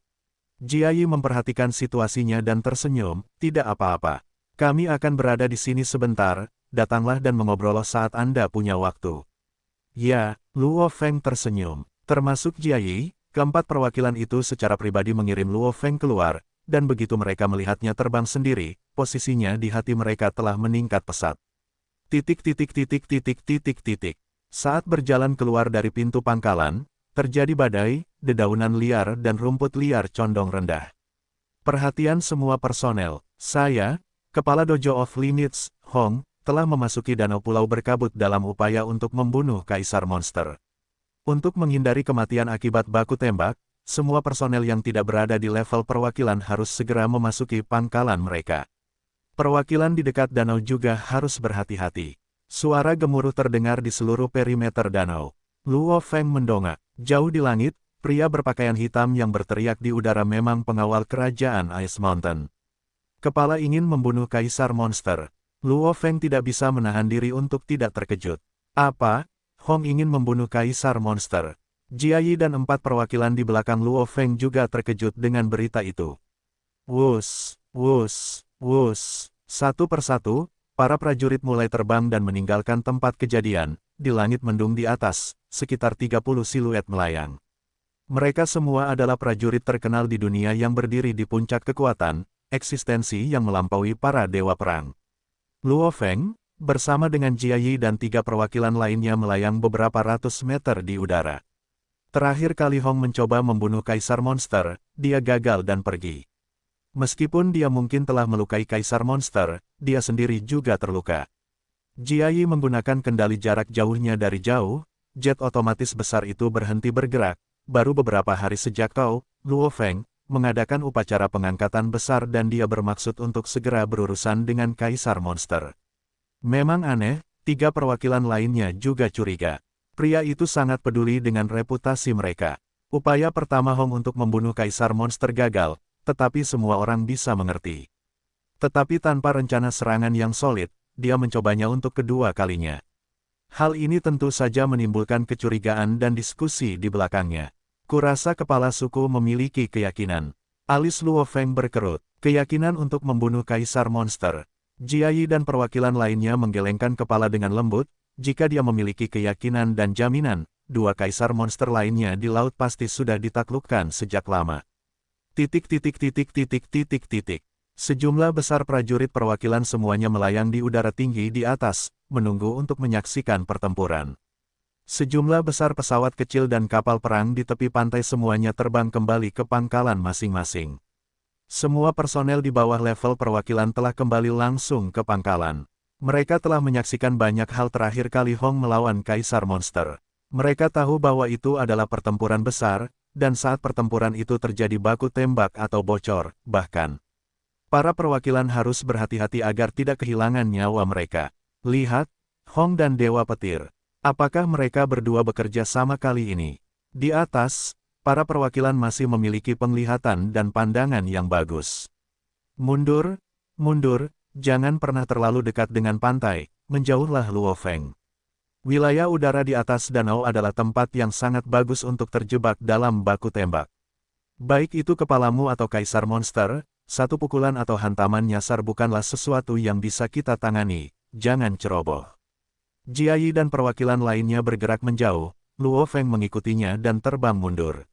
Jiayi memperhatikan situasinya dan tersenyum, tidak apa-apa. Kami akan berada di sini sebentar, datanglah dan mengobrol saat Anda punya waktu. Ya, Luo Feng tersenyum. Termasuk Jiayi, keempat perwakilan itu secara pribadi mengirim Luo Feng keluar, dan begitu mereka melihatnya terbang sendiri, posisinya di hati mereka telah meningkat pesat. Saat berjalan keluar dari pintu pangkalan, terjadi badai, dedaunan liar dan rumput liar condong rendah. Perhatian semua personel, saya, Kepala Dojo of Limits, Hong, telah memasuki danau pulau berkabut dalam upaya untuk membunuh Kaisar Monster. Untuk menghindari kematian akibat baku tembak, semua personel yang tidak berada di level perwakilan harus segera memasuki pangkalan mereka. Perwakilan di dekat danau juga harus berhati-hati. Suara gemuruh terdengar di seluruh perimeter danau. Luo Feng mendongak. Jauh di langit, pria berpakaian hitam yang berteriak di udara memang pengawal kerajaan Ice Mountain. Kepala ingin membunuh Kaisar Monster. Luo Feng tidak bisa menahan diri untuk tidak terkejut. Apa? Hong ingin membunuh Kaisar Monster. Jia Yi dan 4 perwakilan di belakang Luo Feng juga terkejut dengan berita itu. Wus, wus, wus. Satu persatu, para prajurit mulai terbang dan meninggalkan tempat kejadian. Di langit mendung di atas, sekitar 30 siluet melayang. Mereka semua adalah prajurit terkenal di dunia yang berdiri di puncak kekuatan, eksistensi yang melampaui para dewa perang. Luo Feng, bersama dengan Jia Yi dan 3 perwakilan lainnya melayang beberapa ratus meter di udara. Terakhir kali Hong mencoba membunuh Kaisar Monster, dia gagal dan pergi. Meskipun dia mungkin telah melukai Kaisar Monster, dia sendiri juga terluka. Jia Yi menggunakan kendali jarak jauhnya dari jauh, jet otomatis besar itu berhenti bergerak, baru beberapa hari sejak Luo Feng, mengadakan upacara pengangkatan besar dan dia bermaksud untuk segera berurusan dengan Kaisar Monster. Memang aneh, 3 perwakilan lainnya juga curiga. Pria itu sangat peduli dengan reputasi mereka. Upaya pertama Hong untuk membunuh Kaisar Monster gagal, tetapi semua orang bisa mengerti. Tetapi tanpa rencana serangan yang solid, dia mencobanya untuk kedua kalinya. Hal ini tentu saja menimbulkan kecurigaan dan diskusi di belakangnya. Kurasa kepala suku memiliki keyakinan. Alis Luo Feng berkerut. Keyakinan untuk membunuh Kaisar Monster. Jia Yi dan perwakilan lainnya menggelengkan kepala dengan lembut. Jika dia memiliki keyakinan dan jaminan, 2 Kaisar Monster lainnya di laut pasti sudah ditaklukkan sejak lama. Sejumlah besar prajurit perwakilan semuanya melayang di udara tinggi di atas, menunggu untuk menyaksikan pertempuran. Sejumlah besar pesawat kecil dan kapal perang di tepi pantai semuanya terbang kembali ke pangkalan masing-masing. Semua personel di bawah level perwakilan telah kembali langsung ke pangkalan. Mereka telah menyaksikan banyak hal terakhir kali Hong melawan Kaisar Monster. Mereka tahu bahwa itu adalah pertempuran besar, dan saat pertempuran itu terjadi baku tembak atau bocor, bahkan. Para perwakilan harus berhati-hati agar tidak kehilangan nyawa mereka. Lihat, Hong dan Dewa Petir. Apakah mereka berdua bekerja sama kali ini? Di atas, para perwakilan masih memiliki penglihatan dan pandangan yang bagus. Mundur, mundur, jangan pernah terlalu dekat dengan pantai, menjauhlah Luo Feng. Wilayah udara di atas danau adalah tempat yang sangat bagus untuk terjebak dalam baku tembak. Baik itu kepalamu atau Kaisar Monster, satu pukulan atau hantaman nyasar bukanlah sesuatu yang bisa kita tangani, jangan ceroboh. Jia Yi dan perwakilan lainnya bergerak menjauh, Luo Feng mengikutinya dan terbang mundur.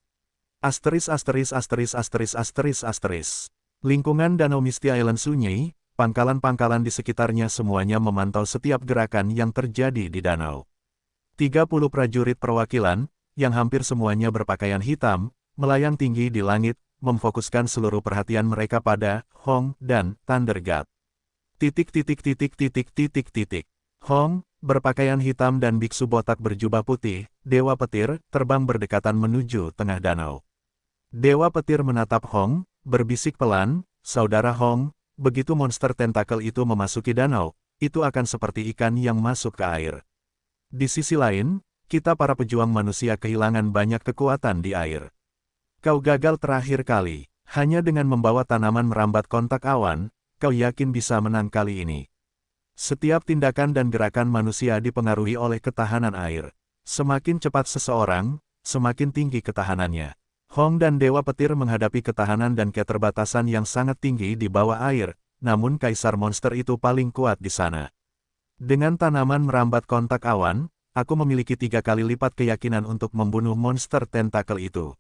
Lingkungan Danau Misty Island sunyi, pangkalan-pangkalan di sekitarnya semuanya memantau setiap gerakan yang terjadi di danau. 30 prajurit perwakilan, yang hampir semuanya berpakaian hitam, melayang tinggi di langit, memfokuskan seluruh perhatian mereka pada Hong dan Thunder God. Hong, berpakaian hitam dan biksu botak berjubah putih, Dewa Petir, terbang berdekatan menuju tengah danau. Dewa Petir menatap Hong, berbisik pelan, "Saudara Hong, begitu monster tentakel itu memasuki danau, itu akan seperti ikan yang masuk ke air. Di sisi lain, kita para pejuang manusia kehilangan banyak kekuatan di air. Kau gagal terakhir kali, hanya dengan membawa tanaman merambat kontak awan, kau yakin bisa menang kali ini. Setiap tindakan dan gerakan manusia dipengaruhi oleh ketahanan air. Semakin cepat seseorang, semakin tinggi ketahanannya. Hong dan Dewa Petir menghadapi ketahanan dan keterbatasan yang sangat tinggi di bawah air, namun Kaisar Monster itu paling kuat di sana. Dengan tanaman merambat kontak awan, aku memiliki 3 kali lipat keyakinan untuk membunuh monster tentakel itu.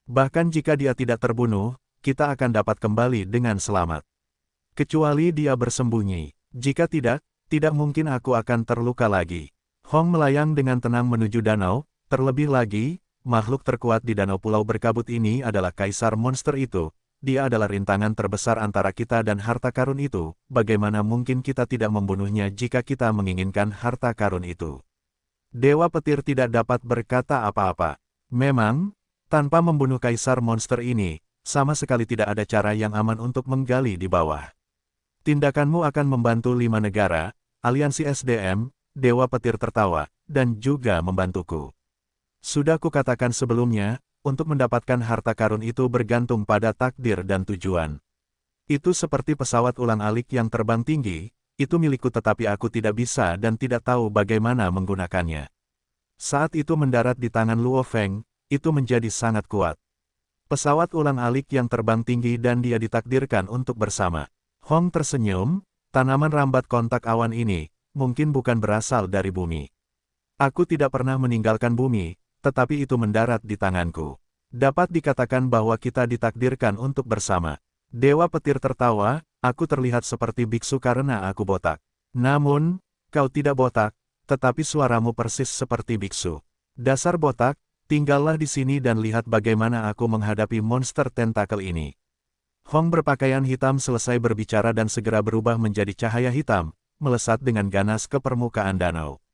Bahkan jika dia tidak terbunuh, kita akan dapat kembali dengan selamat. Kecuali dia bersembunyi. Jika tidak, tidak mungkin aku akan terluka lagi." Hong melayang dengan tenang menuju danau, terlebih lagi, makhluk terkuat di danau pulau berkabut ini adalah Kaisar Monster itu. Dia adalah rintangan terbesar antara kita dan harta karun itu. Bagaimana mungkin kita tidak membunuhnya jika kita menginginkan harta karun itu? Dewa Petir tidak dapat berkata apa-apa. Tanpa membunuh kaisar monster ini, sama sekali tidak ada cara yang aman untuk menggali di bawah. Tindakanmu akan membantu 5 negara, aliansi SDM, Dewa Petir tertawa, dan juga membantuku. Sudah kukatakan sebelumnya, untuk mendapatkan harta karun itu bergantung pada takdir dan tujuan. Itu seperti pesawat ulang-alik yang terbang tinggi, itu milikku tetapi aku tidak bisa dan tidak tahu bagaimana menggunakannya. Saat itu mendarat di tangan Luo Feng, itu menjadi sangat kuat. Pesawat ulang-alik yang terbang tinggi dan dia ditakdirkan untuk bersama. Hong tersenyum, tanaman rambat kontak awan ini, mungkin bukan berasal dari bumi. Aku tidak pernah meninggalkan bumi, tetapi itu mendarat di tanganku. Dapat dikatakan bahwa kita ditakdirkan untuk bersama. Dewa Petir tertawa, aku terlihat seperti biksu karena aku botak. Namun, kau tidak botak, tetapi suaramu persis seperti biksu. Dasar botak, tinggallah di sini dan lihat bagaimana aku menghadapi monster tentakel ini. Hong berpakaian hitam selesai berbicara dan segera berubah menjadi cahaya hitam, melesat dengan ganas ke permukaan danau.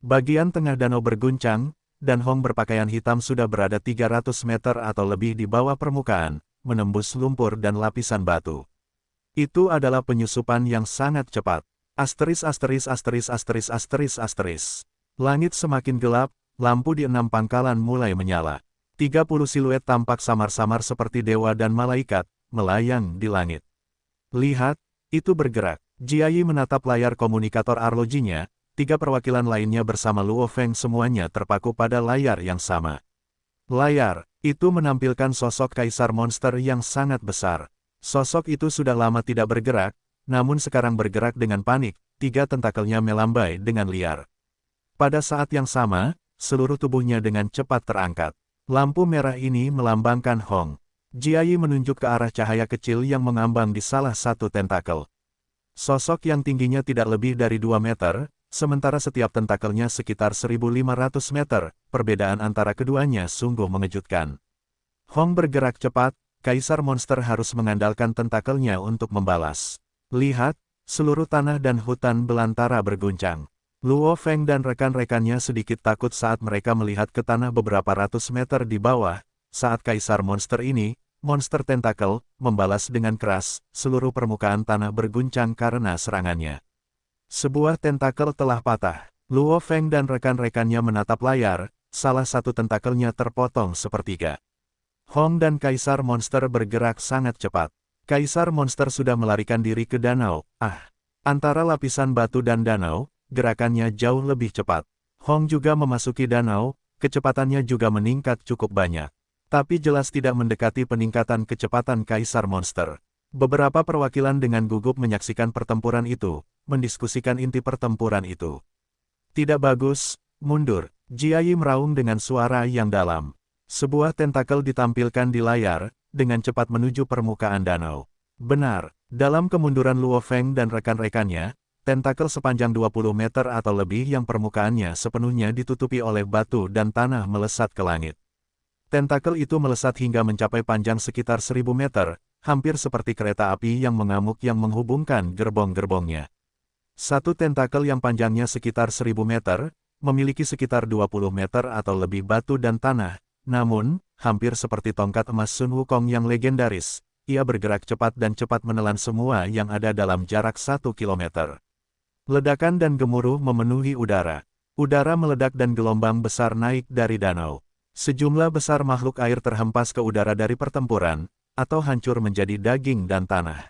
Bagian tengah danau berguncang, dan Hong berpakaian hitam sudah berada 300 meter atau lebih di bawah permukaan, menembus lumpur dan lapisan batu. Itu adalah penyusupan yang sangat cepat. Asteris asteris asteris asteris asteris asteris. Langit semakin gelap, lampu di 6 pangkalan mulai menyala. 30 siluet tampak samar-samar seperti dewa dan malaikat, melayang di langit. Lihat, itu bergerak. Jiayi menatap layar komunikator arlojinya, 3 perwakilan lainnya bersama Luo Feng semuanya terpaku pada layar yang sama. Layar itu menampilkan sosok kaisar monster yang sangat besar. Sosok itu sudah lama tidak bergerak, namun sekarang bergerak dengan panik, 3 tentakelnya melambai dengan liar. Pada saat yang sama, seluruh tubuhnya dengan cepat terangkat. Lampu merah ini melambangkan Hong. Jiayi menunjuk ke arah cahaya kecil yang mengambang di salah satu tentakel. Sosok yang tingginya tidak lebih dari 2 meter, sementara setiap tentakelnya sekitar 1.500 meter, perbedaan antara keduanya sungguh mengejutkan. Hong bergerak cepat, kaisar monster harus mengandalkan tentakelnya untuk membalas. Lihat, seluruh tanah dan hutan belantara berguncang. Luo Feng dan rekan-rekannya sedikit takut saat mereka melihat ke tanah beberapa ratus meter di bawah, saat kaisar monster ini, monster tentakel, membalas dengan keras, seluruh permukaan tanah berguncang karena serangannya. Sebuah tentakel telah patah. Luo Feng dan rekan-rekannya menatap layar, salah satu tentakelnya terpotong sepertiga. Hong dan kaisar monster bergerak sangat cepat. Kaisar monster sudah melarikan diri ke danau. Antara lapisan batu dan danau, gerakannya jauh lebih cepat. Hong juga memasuki danau, kecepatannya juga meningkat cukup banyak. Tapi jelas tidak mendekati peningkatan kecepatan kaisar monster. Beberapa perwakilan dengan gugup menyaksikan pertempuran itu, mendiskusikan inti pertempuran itu. Tidak bagus, mundur. Jiayi meraung dengan suara yang dalam. Sebuah tentakel ditampilkan di layar, dengan cepat menuju permukaan danau. Benar, dalam kemunduran Luo Feng dan rekan-rekannya, tentakel sepanjang 20 meter atau lebih yang permukaannya sepenuhnya ditutupi oleh batu dan tanah melesat ke langit. Tentakel itu melesat hingga mencapai panjang sekitar 1000 meter, hampir seperti kereta api yang mengamuk yang menghubungkan gerbong-gerbongnya. Satu tentakel yang panjangnya sekitar 1000 meter, memiliki sekitar 20 meter atau lebih batu dan tanah, namun, hampir seperti tongkat emas Sun Wukong yang legendaris, ia bergerak cepat dan cepat menelan semua yang ada dalam jarak 1 kilometer. Ledakan dan gemuruh memenuhi udara. Udara meledak dan gelombang besar naik dari danau. Sejumlah besar makhluk air terhempas ke udara dari pertempuran, atau hancur menjadi daging dan tanah.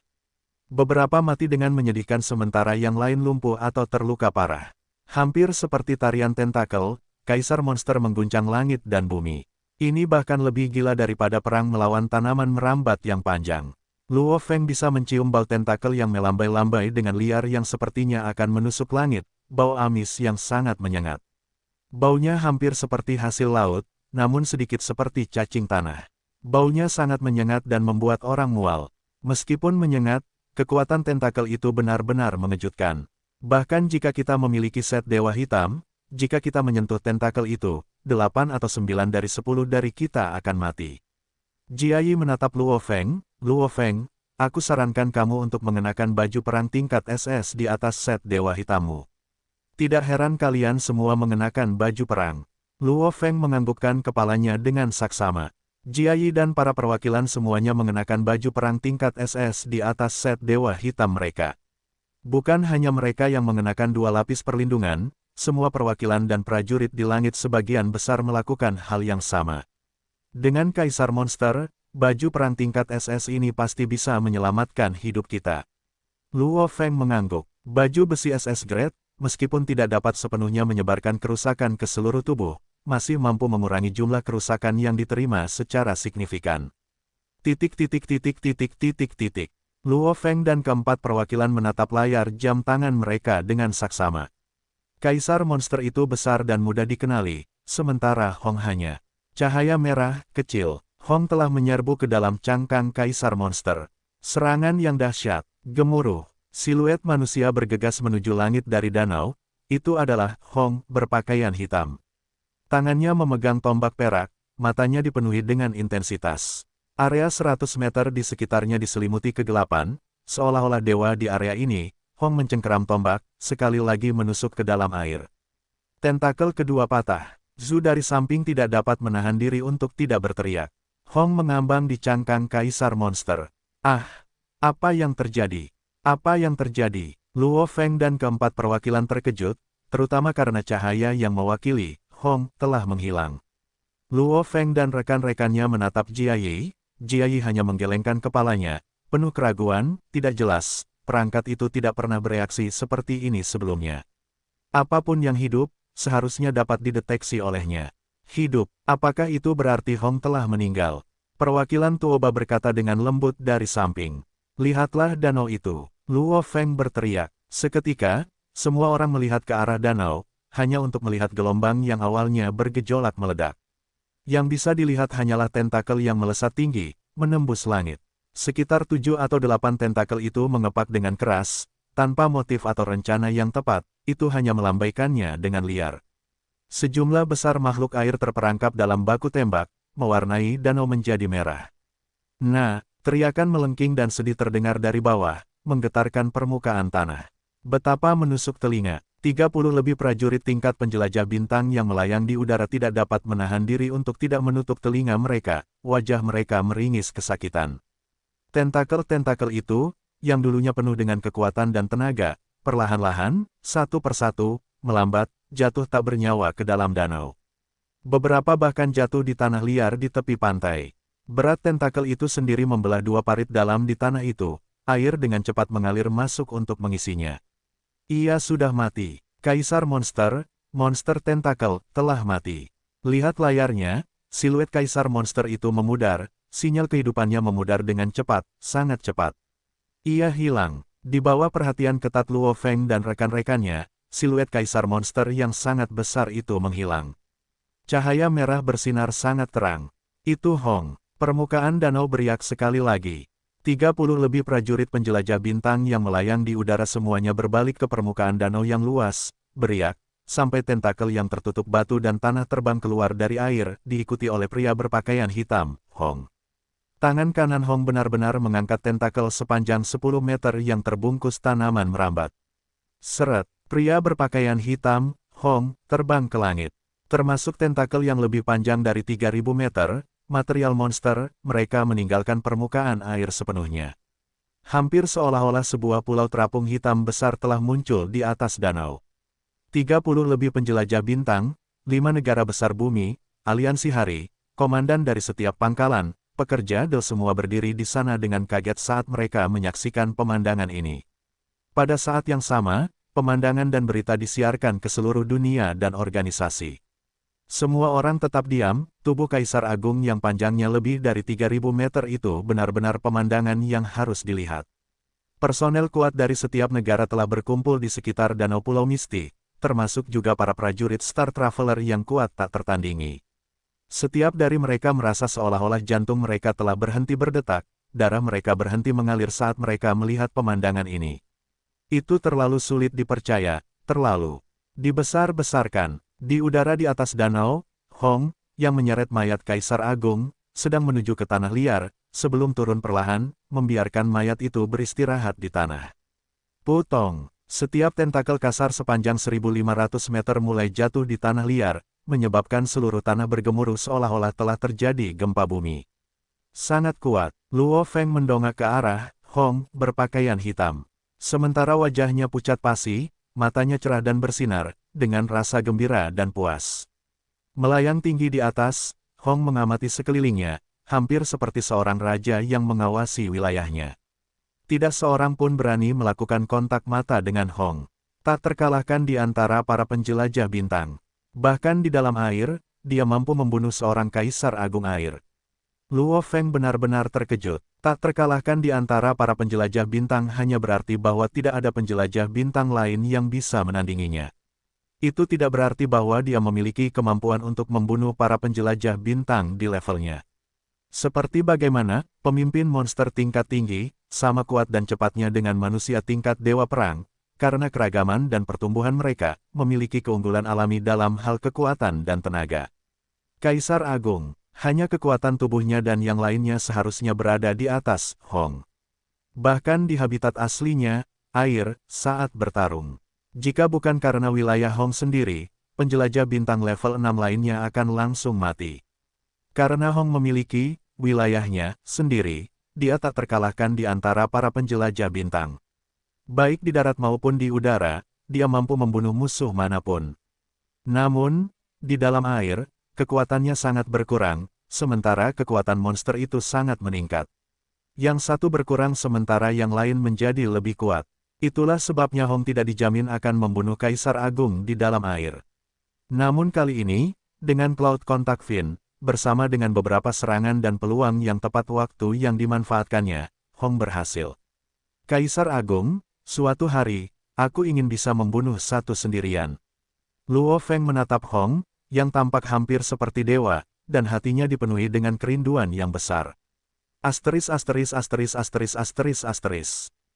Beberapa mati dengan menyedihkan sementara yang lain lumpuh atau terluka parah. Hampir seperti tarian tentakel, kaisar monster mengguncang langit dan bumi. Ini bahkan lebih gila daripada perang melawan tanaman merambat yang panjang. Luo Feng bisa mencium bau tentakel yang melambai-lambai dengan liar yang sepertinya akan menusuk langit, bau amis yang sangat menyengat. Baunya hampir seperti hasil laut, namun sedikit seperti cacing tanah. Baunya sangat menyengat dan membuat orang mual. Meskipun menyengat, kekuatan tentakel itu benar-benar mengejutkan. Bahkan jika kita memiliki set dewa hitam, jika kita menyentuh tentakel itu, 8 atau 9 dari 10 dari kita akan mati. Jiayi menatap Luo Feng, Luo Feng, aku sarankan kamu untuk mengenakan baju perang tingkat SS di atas set dewa hitammu. Tidak heran kalian semua mengenakan baju perang. Luo Feng menganggukkan kepalanya dengan saksama. Jiayi dan para perwakilan semuanya mengenakan baju perang tingkat SS di atas set dewa hitam mereka. Bukan hanya mereka yang mengenakan 2 lapis perlindungan, semua perwakilan dan prajurit di langit sebagian besar melakukan hal yang sama. Dengan Kaisar Monster, baju perang tingkat SS ini pasti bisa menyelamatkan hidup kita. Luo Feng mengangguk. Baju besi SS Grade, meskipun tidak dapat sepenuhnya menyebarkan kerusakan ke seluruh tubuh, masih mampu mengurangi jumlah kerusakan yang diterima secara signifikan. Luo Feng dan keempat perwakilan menatap layar jam tangan mereka dengan saksama. Kaisar monster itu besar dan mudah dikenali, sementara Hong hanya cahaya merah, kecil. Hong telah menyerbu ke dalam cangkang Kaisar monster. Serangan yang dahsyat, gemuruh. Siluet manusia bergegas menuju langit dari danau, itu adalah Hong berpakaian hitam. Tangannya memegang tombak perak, matanya dipenuhi dengan intensitas. Area 100 meter di sekitarnya diselimuti kegelapan, seolah-olah dewa di area ini. Hong mencengkeram tombak, sekali lagi menusuk ke dalam air. Tentakel kedua patah. Zhu dari samping tidak dapat menahan diri untuk tidak berteriak. Hong mengambang di cangkang Kaisar monster. Ah, apa yang terjadi? Apa yang terjadi? Luo Feng dan keempat perwakilan terkejut, terutama karena cahaya yang mewakili Hong telah menghilang. Luo Feng dan rekan-rekannya menatap Jiayi. Jiayi hanya menggelengkan kepalanya, penuh keraguan, tidak jelas, perangkat itu tidak pernah bereaksi seperti ini sebelumnya. Apapun yang hidup, seharusnya dapat dideteksi olehnya. Hidup, apakah itu berarti Hong telah meninggal? Perwakilan Tuoba berkata dengan lembut dari samping. Lihatlah danau itu. Luo Feng berteriak. Seketika, semua orang melihat ke arah danau, hanya untuk melihat gelombang yang awalnya bergejolak meledak. Yang bisa dilihat hanyalah tentakel yang melesat tinggi, menembus langit. Sekitar 7 atau 8 tentakel itu mengepak dengan keras, tanpa motif atau rencana yang tepat, itu hanya melambaikannya dengan liar. Sejumlah besar makhluk air terperangkap dalam baku tembak, mewarnai danau menjadi merah. Nah, teriakan melengking dan sedih terdengar dari bawah, menggetarkan permukaan tanah. Betapa menusuk telinga. 30 lebih prajurit tingkat penjelajah bintang yang melayang di udara tidak dapat menahan diri untuk tidak menutup telinga mereka, wajah mereka meringis kesakitan. Tentakel-tentakel itu, yang dulunya penuh dengan kekuatan dan tenaga, perlahan-lahan, satu persatu, melambat, jatuh tak bernyawa ke dalam danau. Beberapa bahkan jatuh di tanah liar di tepi pantai. Berat tentakel itu sendiri membelah 2 parit dalam di tanah itu. Air dengan cepat mengalir masuk untuk mengisinya. Ia sudah mati. Kaisar monster, monster tentakel, telah mati. Lihat layarnya, siluet Kaisar monster itu memudar, sinyal kehidupannya memudar dengan cepat, sangat cepat. Ia hilang. Di bawah perhatian ketat Luo Feng dan rekan-rekannya, siluet Kaisar monster yang sangat besar itu menghilang. Cahaya merah bersinar sangat terang. Itu Hong. Permukaan danau beriak sekali lagi. 30 lebih prajurit penjelajah bintang yang melayang di udara semuanya berbalik ke permukaan danau yang luas, beriak, sampai tentakel yang tertutup batu dan tanah terbang keluar dari air, diikuti oleh pria berpakaian hitam, Hong. Tangan kanan Hong benar-benar mengangkat tentakel sepanjang 10 meter yang terbungkus tanaman merambat. Seret, pria berpakaian hitam, Hong, terbang ke langit. Termasuk tentakel yang lebih panjang dari 3000 meter, material monster, mereka meninggalkan permukaan air sepenuhnya. Hampir seolah-olah sebuah pulau terapung hitam besar telah muncul di atas danau. 30 lebih penjelajah bintang, 5 negara besar bumi, aliansi hari, komandan dari setiap pangkalan, pekerja dan semua berdiri di sana dengan kaget saat mereka menyaksikan pemandangan ini. Pada saat yang sama, pemandangan dan berita disiarkan ke seluruh dunia dan organisasi. Semua orang tetap diam, tubuh Kaisar Agung yang panjangnya lebih dari 3000 meter itu benar-benar pemandangan yang harus dilihat. Personel kuat dari setiap negara telah berkumpul di sekitar Danau Pulau Misti, termasuk juga para prajurit Star Traveler yang kuat tak tertandingi. Setiap dari mereka merasa seolah-olah jantung mereka telah berhenti berdetak, darah mereka berhenti mengalir saat mereka melihat pemandangan ini. Itu terlalu sulit dipercaya, terlalu dibesar-besarkan. Di udara di atas danau, Hong, yang menyeret mayat Kaisar Agung, sedang menuju ke tanah liar, sebelum turun perlahan, membiarkan mayat itu beristirahat di tanah. Putong, setiap tentakel kasar sepanjang 1500 meter mulai jatuh di tanah liar, menyebabkan seluruh tanah bergemuruh seolah-olah telah terjadi gempa bumi. Sangat kuat, Luo Feng mendongak ke arah Hong berpakaian hitam. Sementara wajahnya pucat pasi, matanya cerah dan bersinar, dengan rasa gembira dan puas. Melayang tinggi di atas, Hong mengamati sekelilingnya, hampir seperti seorang raja yang mengawasi wilayahnya. Tidak seorang pun berani melakukan kontak mata dengan Hong. Tak terkalahkan di antara para penjelajah bintang. Bahkan di dalam air, dia mampu membunuh seorang kaisar agung air. Luo Feng benar-benar terkejut. Tak terkalahkan di antara para penjelajah bintang hanya berarti bahwa tidak ada penjelajah bintang lain yang bisa menandinginya. Itu tidak berarti bahwa dia memiliki kemampuan untuk membunuh para penjelajah bintang di levelnya. Seperti bagaimana pemimpin monster tingkat tinggi, sama kuat dan cepatnya dengan manusia tingkat dewa perang, karena keragaman dan pertumbuhan mereka, memiliki keunggulan alami dalam hal kekuatan dan tenaga. Kaisar Agung, hanya kekuatan tubuhnya dan yang lainnya seharusnya berada di atas Hong. Bahkan di habitat aslinya, air, saat bertarung. Jika bukan karena wilayah Hong sendiri, penjelajah bintang level 6 lainnya akan langsung mati. Karena Hong memiliki wilayahnya sendiri, dia tak terkalahkan di antara para penjelajah bintang. Baik di darat maupun di udara, dia mampu membunuh musuh manapun. Namun, di dalam air, kekuatannya sangat berkurang, sementara kekuatan monster itu sangat meningkat. Yang satu berkurang sementara yang lain menjadi lebih kuat. Itulah sebabnya Hong tidak dijamin akan membunuh Kaisar Agung di dalam air. Namun kali ini, dengan Cloud Contact Fin, bersama dengan beberapa serangan dan peluang yang tepat waktu yang dimanfaatkannya, Hong berhasil. Kaisar Agung, suatu hari, aku ingin bisa membunuh satu sendirian. Luo Feng menatap Hong, yang tampak hampir seperti dewa, dan hatinya dipenuhi dengan kerinduan yang besar. Asteris asteris asteris asteris asteris asteris.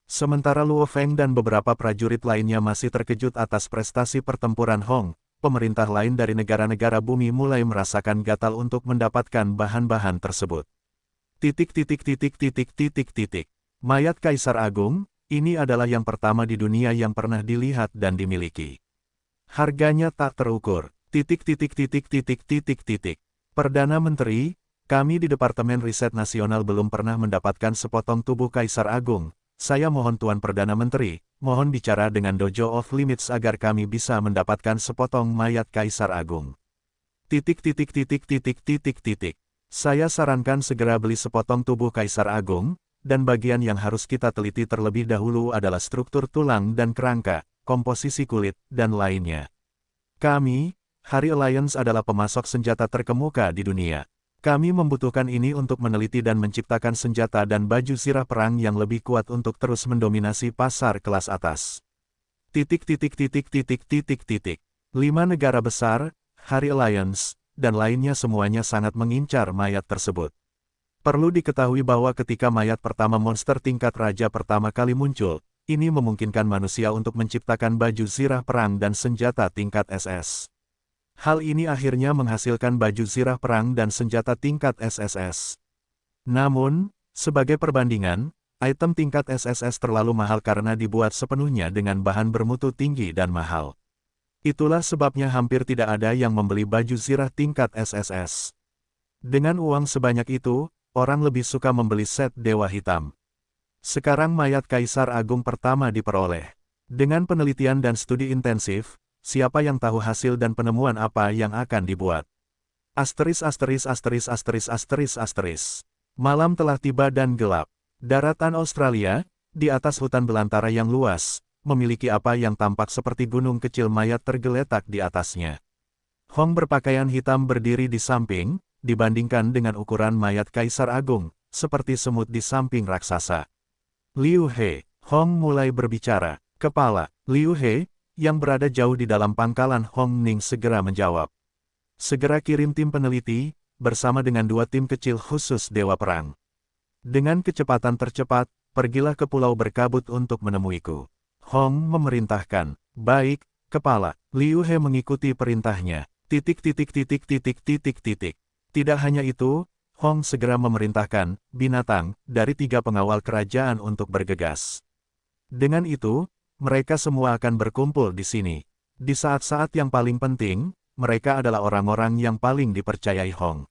Sementara Luo Feng dan beberapa prajurit lainnya masih terkejut atas prestasi pertempuran Hong, pemerintah lain dari negara-negara bumi mulai merasakan gatal untuk mendapatkan bahan-bahan tersebut. Titik titik titik titik titik titik. Mayat Kaisar Agung, ini adalah yang pertama di dunia yang pernah dilihat dan dimiliki. Harganya tak terukur. Titik titik titik titik titik titik. Perdana Menteri, kami di Departemen Riset Nasional belum pernah mendapatkan sepotong tubuh Kaisar Agung. Saya mohon Tuan Perdana Menteri, mohon bicara dengan Dojo of Limits agar kami bisa mendapatkan sepotong mayat Kaisar Agung. Titik titik titik titik titik titik. Saya sarankan segera beli sepotong tubuh Kaisar Agung, dan bagian yang harus kita teliti terlebih dahulu adalah struktur tulang dan kerangka, komposisi kulit, dan lainnya. Kami, Hari Alliance adalah pemasok senjata terkemuka di dunia. Kami membutuhkan ini untuk meneliti dan menciptakan senjata dan baju zirah perang yang lebih kuat untuk terus mendominasi pasar kelas atas. Titik titik titik titik titik titik. 5 negara besar, Hari Alliance, dan lainnya semuanya sangat mengincar mayat tersebut. Perlu diketahui bahwa ketika mayat pertama monster tingkat raja pertama kali muncul, ini memungkinkan manusia untuk menciptakan baju zirah perang dan senjata tingkat SS. Hal ini akhirnya menghasilkan baju zirah perang dan senjata tingkat SSS. Namun, sebagai perbandingan, item tingkat SSS terlalu mahal karena dibuat sepenuhnya dengan bahan bermutu tinggi dan mahal. Itulah sebabnya hampir tidak ada yang membeli baju zirah tingkat SSS. Dengan uang sebanyak itu, orang lebih suka membeli set Dewa Hitam. Sekarang mayat Kaisar Agung pertama diperoleh. Dengan penelitian dan studi intensif, siapa yang tahu hasil dan penemuan apa yang akan dibuat. Asteris asteris asteris asteris asteris asteris. Malam telah tiba dan gelap. Daratan Australia, di atas hutan belantara yang luas, memiliki apa yang tampak seperti gunung kecil mayat tergeletak di atasnya. Hong berpakaian hitam berdiri di samping, dibandingkan dengan ukuran mayat Kaisar Agung, seperti semut di samping raksasa. Liu He, Hong mulai berbicara. Kepala, Liu He, yang berada jauh di dalam pangkalan Hong Ning segera menjawab. Segera kirim tim peneliti, bersama dengan 2 tim kecil khusus Dewa Perang. Dengan kecepatan tercepat, pergilah ke Pulau Berkabut untuk menemuiku. Hong memerintahkan. Baik, Kepala. Liu He mengikuti perintahnya. Titik titik titik titik titik titik. Tidak hanya itu, Hong segera memerintahkan binatang dari 3 pengawal kerajaan untuk bergegas. Dengan itu, mereka semua akan berkumpul di sini. Di saat-saat yang paling penting, mereka adalah orang-orang yang paling dipercayai Hong.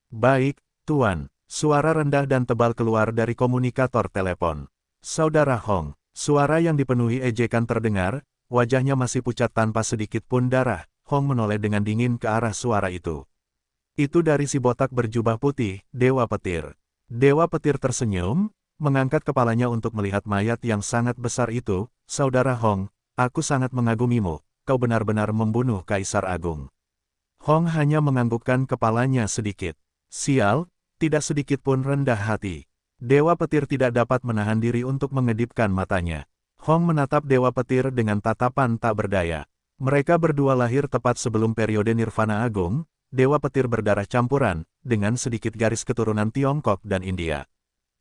Baik, Tuan. Suara rendah dan tebal keluar dari komunikator telepon. Saudara Hong. Suara yang dipenuhi ejekan terdengar, wajahnya masih pucat tanpa sedikit pun darah. Hong menoleh dengan dingin ke arah suara itu. Itu dari si botak berjubah putih, Dewa Petir. Dewa Petir tersenyum, mengangkat kepalanya untuk melihat mayat yang sangat besar itu. Saudara Hong, aku sangat mengagumimu, kau benar-benar membunuh Kaisar Agung. Hong hanya menganggukkan kepalanya sedikit. Sial, tidak sedikit pun rendah hati. Dewa Petir tidak dapat menahan diri untuk mengedipkan matanya. Hong menatap Dewa Petir dengan tatapan tak berdaya. Mereka berdua lahir tepat sebelum periode Nirvana Agung. Dewa Petir berdarah campuran, dengan sedikit garis keturunan Tiongkok dan India.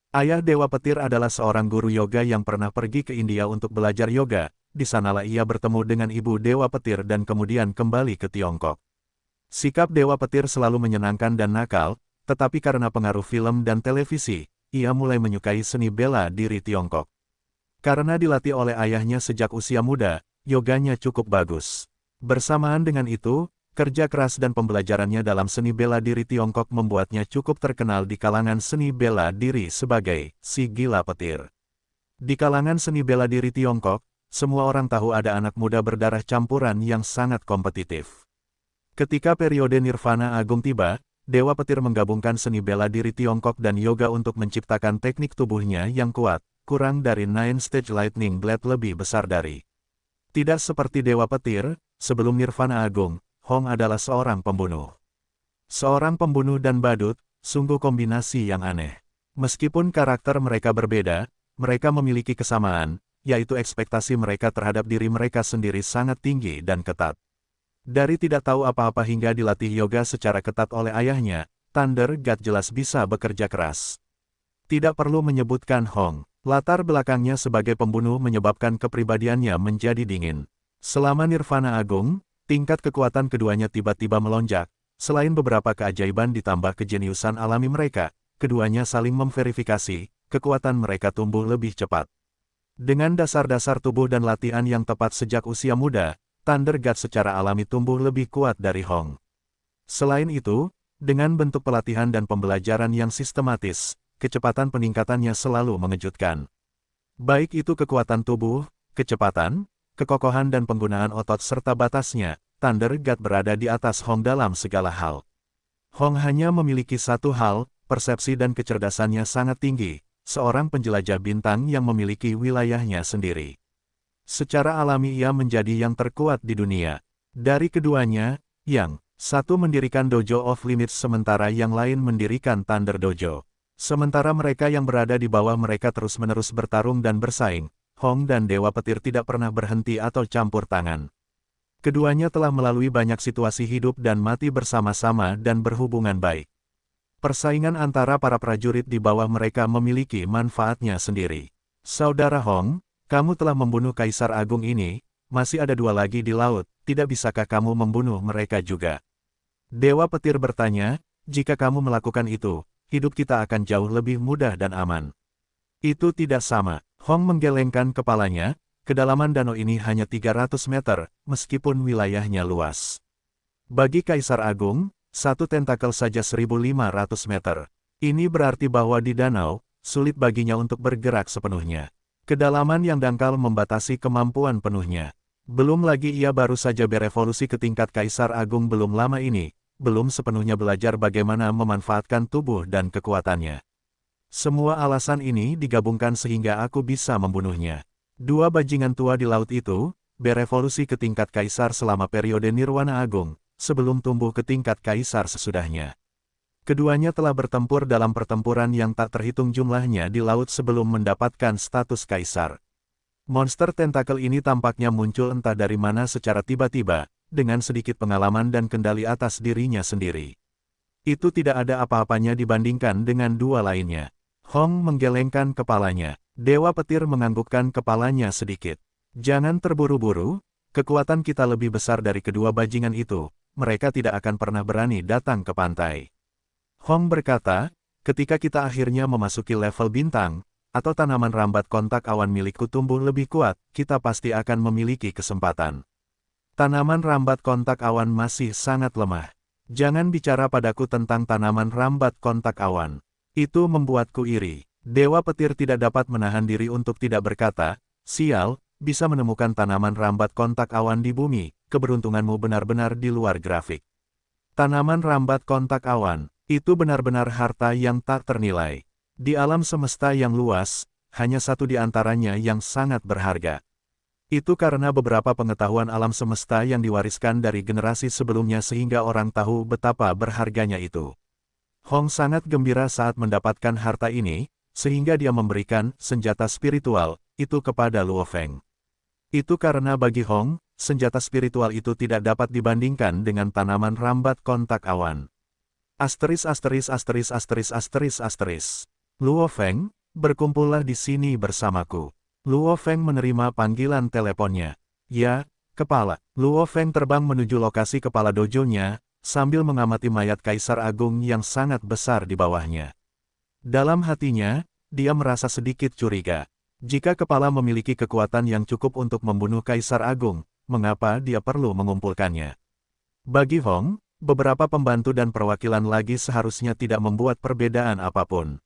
Ayah Dewa Petir adalah seorang guru yoga yang pernah pergi ke India untuk belajar yoga. Di sanalah ia bertemu dengan ibu Dewa Petir dan kemudian kembali ke Tiongkok. Sikap Dewa Petir selalu menyenangkan dan nakal, tetapi karena pengaruh film dan televisi, ia mulai menyukai seni bela diri Tiongkok. Karena dilatih oleh ayahnya sejak usia muda, yoganya cukup bagus. Bersamaan dengan itu, kerja keras dan pembelajarannya dalam seni bela diri Tiongkok membuatnya cukup terkenal di kalangan seni bela diri sebagai si gila petir. Di kalangan seni bela diri Tiongkok, semua orang tahu ada anak muda berdarah campuran yang sangat kompetitif. Ketika periode Nirvana Agung tiba, Dewa Petir menggabungkan seni bela diri Tiongkok dan yoga untuk menciptakan teknik tubuhnya yang kuat, kurang dari 9 Stage Lightning Blade lebih besar dari. Tidak seperti Dewa Petir, sebelum Nirvana Agung, Hong adalah seorang pembunuh. Seorang pembunuh dan badut, sungguh kombinasi yang aneh. Meskipun karakter mereka berbeda, mereka memiliki kesamaan, yaitu ekspektasi mereka terhadap diri mereka sendiri sangat tinggi dan ketat. Dari tidak tahu apa-apa hingga dilatih yoga secara ketat oleh ayahnya, Thunder God jelas bisa bekerja keras. Tidak perlu menyebutkan Hong. Latar belakangnya sebagai pembunuh menyebabkan kepribadiannya menjadi dingin. Selama Nirvana Agung, tingkat kekuatan keduanya tiba-tiba melonjak. Selain beberapa keajaiban ditambah kejeniusan alami mereka, keduanya saling memverifikasi, kekuatan mereka tumbuh lebih cepat. Dengan dasar-dasar tubuh dan latihan yang tepat sejak usia muda, Thunder God secara alami tumbuh lebih kuat dari Hong. Selain itu, dengan bentuk pelatihan dan pembelajaran yang sistematis, kecepatan peningkatannya selalu mengejutkan. Baik itu kekuatan tubuh, kecepatan, kekokohan dan penggunaan otot serta batasnya, Thunder God berada di atas Hong dalam segala hal. Hong hanya memiliki satu hal, persepsi dan kecerdasannya sangat tinggi, seorang penjelajah bintang yang memiliki wilayahnya sendiri. Secara alami ia menjadi yang terkuat di dunia. Dari keduanya, yang satu mendirikan Dojo of Limits sementara yang lain mendirikan Thunder Dojo. Sementara mereka yang berada di bawah mereka terus-menerus bertarung dan bersaing, Hong dan Dewa Petir tidak pernah berhenti atau campur tangan. Keduanya telah melalui banyak situasi hidup dan mati bersama-sama dan berhubungan baik. Persaingan antara para prajurit di bawah mereka memiliki manfaatnya sendiri. Saudara Hong, kamu telah membunuh Kaisar Agung ini, masih ada dua lagi di laut, tidak bisakah kamu membunuh mereka juga? Dewa Petir bertanya, jika kamu melakukan itu, hidup kita akan jauh lebih mudah dan aman. Itu tidak sama. Hong menggelengkan kepalanya, kedalaman danau ini hanya 300 meter, meskipun wilayahnya luas. Bagi Kaisar Agung, satu tentakel saja 1.500 meter. Ini berarti bahwa di danau, sulit baginya untuk bergerak sepenuhnya. Kedalaman yang dangkal membatasi kemampuan penuhnya. Belum lagi ia baru saja berevolusi ke tingkat Kaisar Agung belum lama ini, belum sepenuhnya belajar bagaimana memanfaatkan tubuh dan kekuatannya. Semua alasan ini digabungkan sehingga aku bisa membunuhnya. Dua bajingan tua di laut itu, berevolusi ke tingkat Kaisar selama periode Nirwana Agung, sebelum tumbuh ke tingkat Kaisar sesudahnya. Keduanya telah bertempur dalam pertempuran yang tak terhitung jumlahnya di laut sebelum mendapatkan status kaisar. Monster tentakel ini tampaknya muncul entah dari mana secara tiba-tiba, dengan sedikit pengalaman dan kendali atas dirinya sendiri. Itu tidak ada apa-apanya dibandingkan dengan dua lainnya. Hong menggelengkan kepalanya. Dewa Petir menganggukkan kepalanya sedikit. Jangan terburu-buru, kekuatan kita lebih besar dari kedua bajingan itu, mereka tidak akan pernah berani datang ke pantai. Hong berkata, ketika kita akhirnya memasuki level bintang, atau tanaman rambat kontak awan milikku tumbuh lebih kuat, kita pasti akan memiliki kesempatan. Tanaman rambat kontak awan masih sangat lemah. Jangan bicara padaku tentang tanaman rambat kontak awan. Itu membuatku iri. Dewa petir tidak dapat menahan diri untuk tidak berkata, sial, bisa menemukan tanaman rambat kontak awan di bumi, keberuntunganmu benar-benar di luar grafik. Tanaman rambat kontak awan, itu benar-benar harta yang tak ternilai. Di alam semesta yang luas, hanya satu di antaranya yang sangat berharga. Itu karena beberapa pengetahuan alam semesta yang diwariskan dari generasi sebelumnya sehingga orang tahu betapa berharganya itu. Hong sangat gembira saat mendapatkan harta ini, sehingga dia memberikan senjata spiritual itu kepada Luo Feng. Itu karena bagi Hong, senjata spiritual itu tidak dapat dibandingkan dengan tanaman rambat kontak awan. Asteris. Luo Feng, berkumpullah di sini bersamaku. Luo Feng menerima panggilan teleponnya. Ya, kepala. Luo Feng terbang menuju lokasi kepala dojonya, sambil mengamati mayat Kaisar Agung yang sangat besar di bawahnya. Dalam hatinya, dia merasa sedikit curiga. Jika kepala memiliki kekuatan yang cukup untuk membunuh Kaisar Agung, mengapa dia perlu mengumpulkannya? Bagi Hong, beberapa pembantu dan perwakilan lagi seharusnya tidak membuat perbedaan apapun.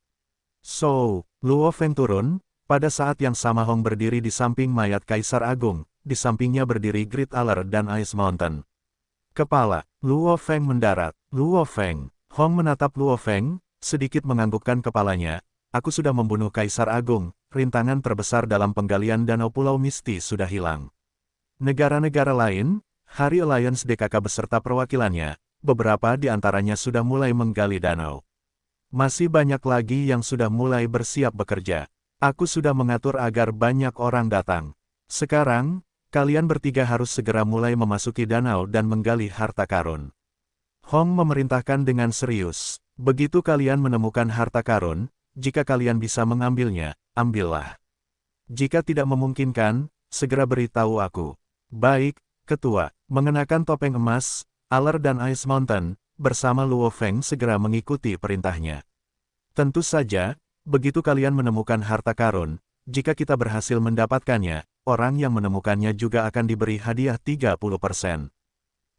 So, Luo Feng turun. Pada saat yang sama Hong berdiri di samping mayat Kaisar Agung, di sampingnya berdiri Great Aller dan Ice Mountain. Kepala, Luo Feng mendarat. Luo Feng. Hong menatap Luo Feng, sedikit menganggukkan kepalanya. Aku sudah membunuh Kaisar Agung, rintangan terbesar dalam penggalian Danau Pulau Misti sudah hilang. Negara-negara lain, Hari Alliance DKK beserta perwakilannya, beberapa di antaranya sudah mulai menggali danau. Masih banyak lagi yang sudah mulai bersiap bekerja. Aku sudah mengatur agar banyak orang datang. Sekarang, kalian bertiga harus segera mulai memasuki danau dan menggali harta karun. Hong memerintahkan dengan serius. Begitu kalian menemukan harta karun, jika kalian bisa mengambilnya, ambillah. Jika tidak memungkinkan, segera beritahu aku. Baik, Ketua. Mengenakan topeng emas, Aller dan Ice Mountain, bersama Luo Feng segera mengikuti perintahnya. Tentu saja, begitu kalian menemukan harta karun, jika kita berhasil mendapatkannya, orang yang menemukannya juga akan diberi hadiah 30%.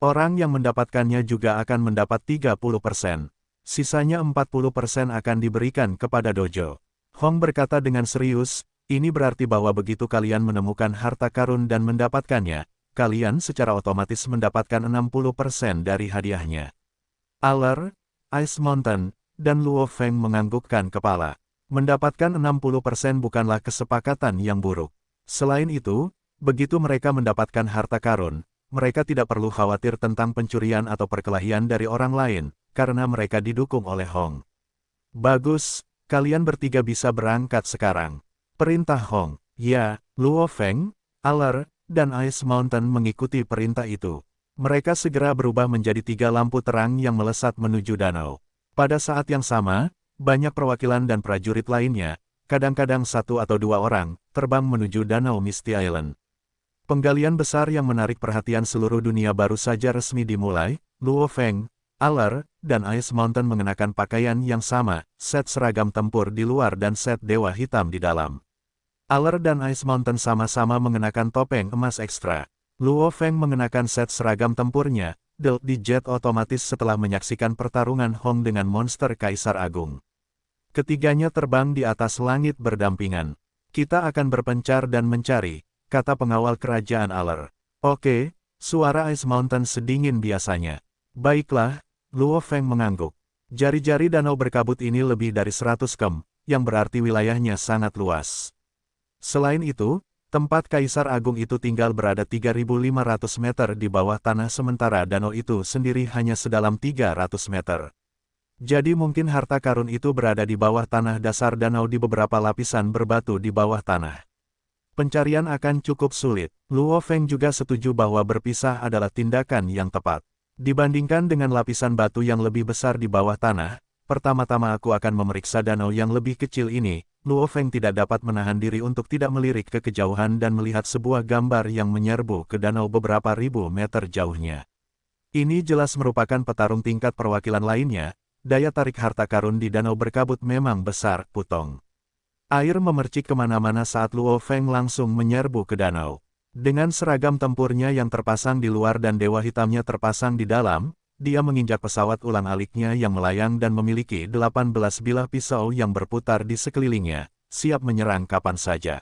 Orang yang mendapatkannya juga akan mendapat 30%. Sisanya 40% akan diberikan kepada dojo. Hong berkata dengan serius, ini berarti bahwa begitu kalian menemukan harta karun dan mendapatkannya, kalian secara otomatis mendapatkan 60% dari hadiahnya. Aller, Ice Mountain, dan Luo Feng menganggukkan kepala. Mendapatkan 60% bukanlah kesepakatan yang buruk. Selain itu, begitu mereka mendapatkan harta karun, mereka tidak perlu khawatir tentang pencurian atau perkelahian dari orang lain, karena mereka didukung oleh Hong. Bagus, kalian bertiga bisa berangkat sekarang. Perintah Hong. Ya, Luo Feng, Aller, dan Ice Mountain mengikuti perintah itu. Mereka segera berubah menjadi 3 lampu terang yang melesat menuju danau. Pada saat yang sama, banyak perwakilan dan prajurit lainnya, kadang-kadang 1 atau 2 orang, terbang menuju Danau Misty Island. Penggalian besar yang menarik perhatian seluruh dunia baru saja resmi dimulai. Luo Feng, Aller, dan Ice Mountain mengenakan pakaian yang sama, set seragam tempur di luar dan set dewa hitam di dalam. Aller dan Ice Mountain sama-sama mengenakan topeng emas ekstra. Luo Feng mengenakan set seragam tempurnya, di jet otomatis setelah menyaksikan pertarungan Hong dengan monster Kaisar Agung. Ketiganya terbang di atas langit berdampingan. Kita akan berpencar dan mencari, kata pengawal kerajaan Aller. Oke, suara Ice Mountain sedingin biasanya. Baiklah, Luo Feng mengangguk. Jari-jari danau berkabut ini lebih dari 100 km, yang berarti wilayahnya sangat luas. Selain itu, tempat Kaisar Agung itu tinggal berada 3.500 meter di bawah tanah sementara danau itu sendiri hanya sedalam 300 meter. Jadi mungkin harta karun itu berada di bawah tanah dasar danau di beberapa lapisan berbatu di bawah tanah. Pencarian akan cukup sulit. Luo Feng juga setuju bahwa berpisah adalah tindakan yang tepat. Dibandingkan dengan lapisan batu yang lebih besar di bawah tanah, pertama-tama aku akan memeriksa danau yang lebih kecil ini. Luo Feng tidak dapat menahan diri untuk tidak melirik ke kejauhan dan melihat sebuah gambar yang menyerbu ke danau beberapa ribu meter jauhnya. Ini jelas merupakan petarung tingkat perwakilan lainnya. Daya tarik harta karun di danau berkabut memang besar, Putong. Air memercik kemana-mana saat Luo Feng langsung menyerbu ke danau. Dengan seragam tempurnya yang terpasang di luar dan dewa hitamnya terpasang di dalam, dia menginjak pesawat ulang-aliknya yang melayang dan memiliki 18 bilah pisau yang berputar di sekelilingnya, siap menyerang kapan saja.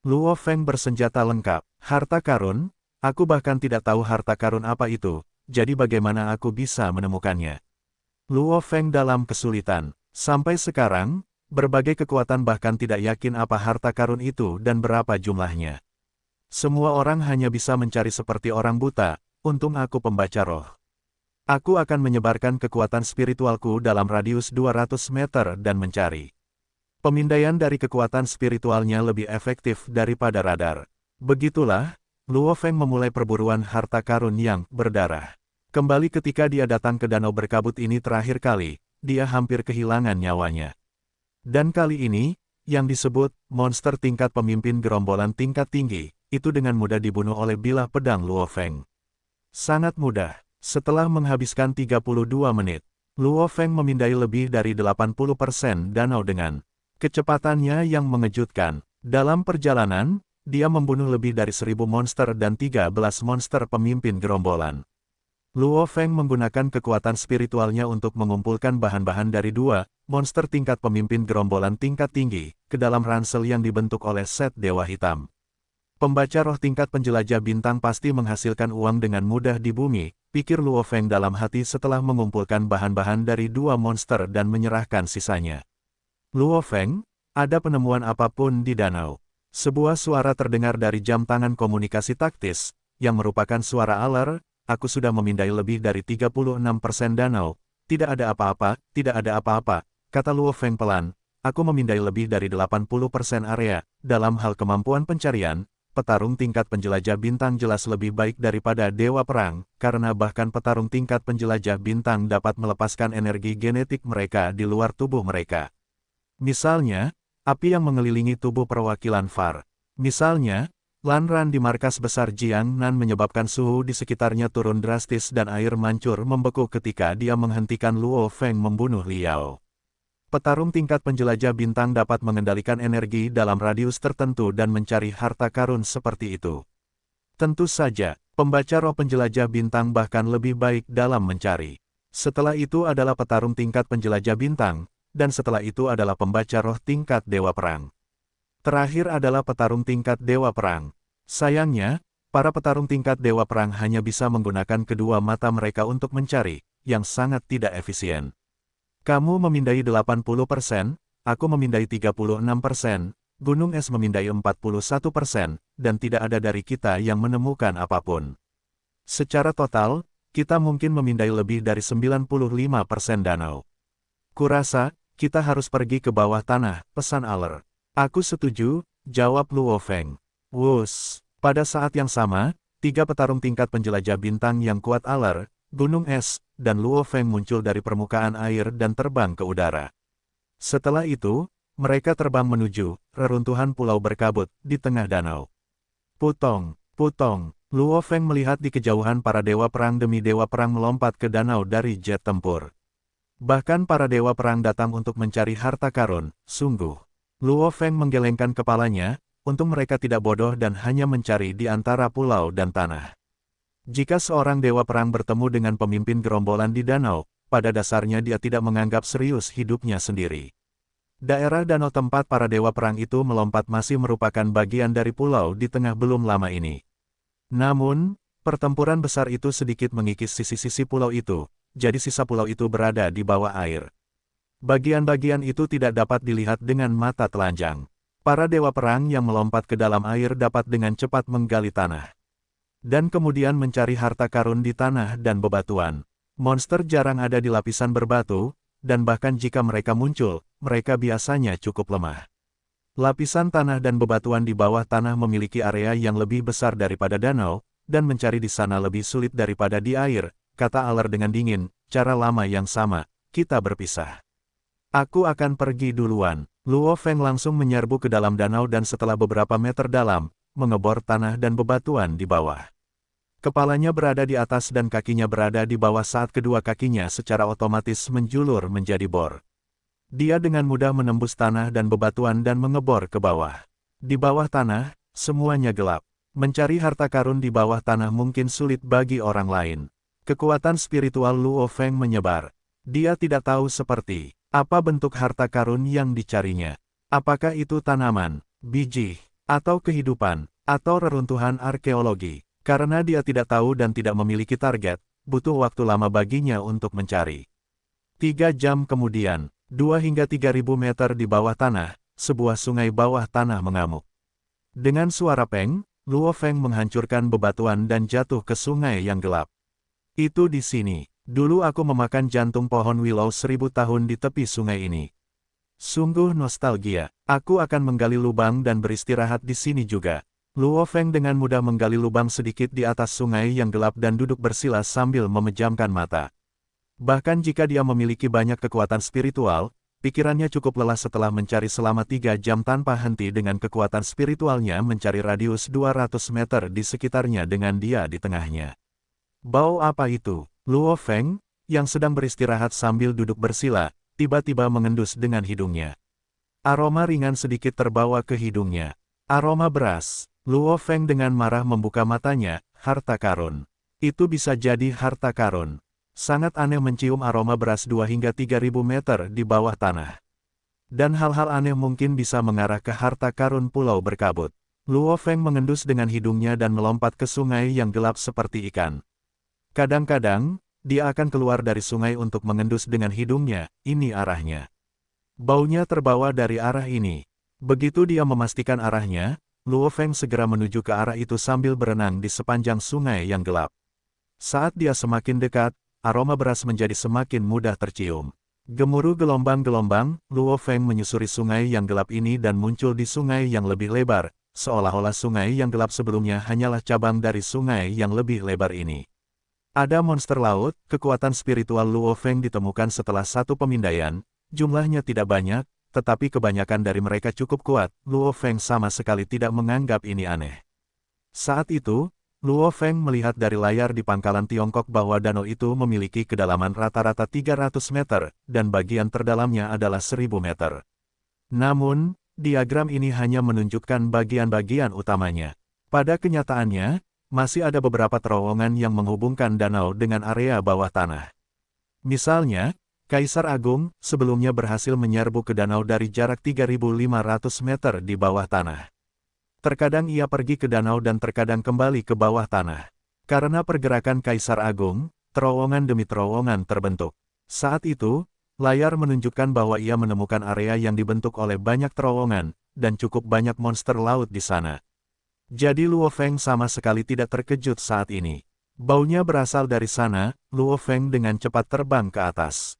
Luo Feng bersenjata lengkap, harta karun, aku bahkan tidak tahu harta karun apa itu, jadi bagaimana aku bisa menemukannya. Luo Feng dalam kesulitan, sampai sekarang, berbagai kekuatan bahkan tidak yakin apa harta karun itu dan berapa jumlahnya. Semua orang hanya bisa mencari seperti orang buta, untung aku pembaca roh. Aku akan menyebarkan kekuatan spiritualku dalam radius 200 meter dan mencari. Pemindaian dari kekuatan spiritualnya lebih efektif daripada radar. Begitulah, Luo Feng memulai perburuan harta karun yang berdarah. Kembali ketika dia datang ke danau berkabut ini terakhir kali, dia hampir kehilangan nyawanya. Dan kali ini, yang disebut monster tingkat pemimpin gerombolan tingkat tinggi, itu dengan mudah dibunuh oleh bilah pedang Luo Feng. Sangat mudah. Setelah menghabiskan 32 menit, Luo Feng memindai lebih dari 80% danau dengan kecepatannya yang mengejutkan. Dalam perjalanan, dia membunuh lebih dari 1000 monster dan 13 monster pemimpin gerombolan. Luo Feng menggunakan kekuatan spiritualnya untuk mengumpulkan bahan-bahan dari 2 monster tingkat pemimpin gerombolan tingkat tinggi ke dalam ransel yang dibentuk oleh set Dewa Hitam. Pembaca roh tingkat penjelajah bintang pasti menghasilkan uang dengan mudah di bumi, pikir Luo Feng dalam hati setelah mengumpulkan bahan-bahan dari 2 monster dan menyerahkan sisanya. Luo Feng, ada penemuan apapun di danau. Sebuah suara terdengar dari jam tangan komunikasi taktis, yang merupakan suara alar, aku sudah memindai lebih dari 36% danau, tidak ada apa-apa, kata Luo Feng pelan, aku memindai lebih dari 80% area, dalam hal kemampuan pencarian, petarung tingkat penjelajah bintang jelas lebih baik daripada dewa perang, karena bahkan petarung tingkat penjelajah bintang dapat melepaskan energi genetik mereka di luar tubuh mereka. Misalnya, api yang mengelilingi tubuh perwakilan Far. Misalnya, Lanran di markas besar Jiangnan menyebabkan suhu di sekitarnya turun drastis dan air mancur membeku ketika dia menghentikan Luo Feng membunuh Liao. Petarung tingkat penjelajah bintang dapat mengendalikan energi dalam radius tertentu dan mencari harta karun seperti itu. Tentu saja, pembaca roh penjelajah bintang bahkan lebih baik dalam mencari. Setelah itu adalah petarung tingkat penjelajah bintang, dan setelah itu adalah pembaca roh tingkat dewa perang. Terakhir adalah petarung tingkat dewa perang. Sayangnya, para petarung tingkat dewa perang hanya bisa menggunakan kedua mata mereka untuk mencari, yang sangat tidak efisien. Kamu memindai 80%, aku memindai 36%, Gunung Es memindai 41%, dan tidak ada dari kita yang menemukan apapun. Secara total, kita mungkin memindai lebih dari 95% danau. Kurasa, kita harus pergi ke bawah tanah, pesan Aler. Aku setuju, jawab Luo Feng. Wus, pada saat yang sama, 3 petarung tingkat penjelajah bintang yang kuat Aler, Gunung Es, dan Luo Feng muncul dari permukaan air dan terbang ke udara. Setelah itu, mereka terbang menuju reruntuhan pulau berkabut di tengah danau. Putong, putong, Luo Feng melihat di kejauhan para dewa perang demi dewa perang melompat ke danau dari jet tempur. Bahkan para dewa perang datang untuk mencari harta karun, sungguh. Luo Feng menggelengkan kepalanya, untung mereka tidak bodoh dan hanya mencari di antara pulau dan tanah. Jika seorang dewa perang bertemu dengan pemimpin gerombolan di danau, pada dasarnya dia tidak menganggap serius hidupnya sendiri. Daerah danau tempat para dewa perang itu melompat masih merupakan bagian dari pulau di tengah belum lama ini. Namun, pertempuran besar itu sedikit mengikis sisi-sisi pulau itu, jadi sisa pulau itu berada di bawah air. Bagian-bagian itu tidak dapat dilihat dengan mata telanjang. Para dewa perang yang melompat ke dalam air dapat dengan cepat menggali tanah. Dan kemudian mencari harta karun di tanah dan bebatuan. Monster jarang ada di lapisan berbatu, dan bahkan jika mereka muncul, mereka biasanya cukup lemah. Lapisan tanah dan bebatuan di bawah tanah memiliki area yang lebih besar daripada danau, dan mencari di sana lebih sulit daripada di air, kata Aler dengan dingin, cara lama yang sama, kita berpisah. Aku akan pergi duluan. Luo Feng langsung menyerbu ke dalam danau dan setelah beberapa meter dalam, mengebor tanah dan bebatuan di bawah. Kepalanya berada di atas dan kakinya berada di bawah saat kedua kakinya secara otomatis menjulur menjadi bor. Dia dengan mudah menembus tanah dan bebatuan dan mengebor ke bawah. Di bawah tanah, semuanya gelap. Mencari harta karun di bawah tanah mungkin sulit bagi orang lain. Kekuatan spiritual Luo Feng menyebar. Dia tidak tahu seperti apa bentuk harta karun yang dicarinya. Apakah itu tanaman, biji, atau kehidupan, atau reruntuhan arkeologi. Karena dia tidak tahu dan tidak memiliki target, butuh waktu lama baginya untuk mencari. 3 jam kemudian, 2 hingga 3.000 meter di bawah tanah, sebuah sungai bawah tanah mengamuk. Dengan suara peng, Luo Feng menghancurkan bebatuan dan jatuh ke sungai yang gelap. Itu di sini. Dulu aku memakan jantung pohon willow 1000 tahun di tepi sungai ini. Sungguh nostalgia. Aku akan menggali lubang dan beristirahat di sini juga. Luo Feng dengan mudah menggali lubang sedikit di atas sungai yang gelap dan duduk bersila sambil memejamkan mata. Bahkan jika dia memiliki banyak kekuatan spiritual, pikirannya cukup lelah setelah mencari selama 3 jam tanpa henti dengan kekuatan spiritualnya mencari radius 200 meter di sekitarnya dengan dia di tengahnya. Bau apa itu? Luo Feng, yang sedang beristirahat sambil duduk bersila, tiba-tiba mengendus dengan hidungnya. Aroma ringan sedikit terbawa ke hidungnya. Aroma beras. Luo Feng dengan marah membuka matanya, harta karun. Itu bisa jadi harta karun. Sangat aneh mencium aroma beras 2 hingga 3.000 meter di bawah tanah. Dan hal-hal aneh mungkin bisa mengarah ke harta karun pulau berkabut. Luo Feng mengendus dengan hidungnya dan melompat ke sungai yang gelap seperti ikan. Kadang-kadang, dia akan keluar dari sungai untuk mengendus dengan hidungnya, ini arahnya. Baunya terbawa dari arah ini. Begitu dia memastikan arahnya, Luo Feng segera menuju ke arah itu sambil berenang di sepanjang sungai yang gelap. Saat dia semakin dekat, aroma beras menjadi semakin mudah tercium. Gemuruh gelombang-gelombang, Luo Feng menyusuri sungai yang gelap ini dan muncul di sungai yang lebih lebar, seolah-olah sungai yang gelap sebelumnya hanyalah cabang dari sungai yang lebih lebar ini. Ada monster laut, kekuatan spiritual Luo Feng ditemukan setelah satu pemindaian, jumlahnya tidak banyak, tetapi kebanyakan dari mereka cukup kuat, Luo Feng sama sekali tidak menganggap ini aneh. Saat itu, Luo Feng melihat dari layar di pangkalan Tiongkok bahwa danau itu memiliki kedalaman rata-rata 300 meter, dan bagian terdalamnya adalah 1000 meter. Namun, diagram ini hanya menunjukkan bagian-bagian utamanya. Pada kenyataannya, masih ada beberapa terowongan yang menghubungkan danau dengan area bawah tanah. Misalnya, Kaisar Agung sebelumnya berhasil menyerbu ke danau dari jarak 3.500 meter di bawah tanah. Terkadang ia pergi ke danau dan terkadang kembali ke bawah tanah. Karena pergerakan Kaisar Agung, terowongan demi terowongan terbentuk. Saat itu, layar menunjukkan bahwa ia menemukan area yang dibentuk oleh banyak terowongan, dan cukup banyak monster laut di sana. Jadi Luo Feng sama sekali tidak terkejut saat ini. Baunya berasal dari sana, Luo Feng dengan cepat terbang ke atas.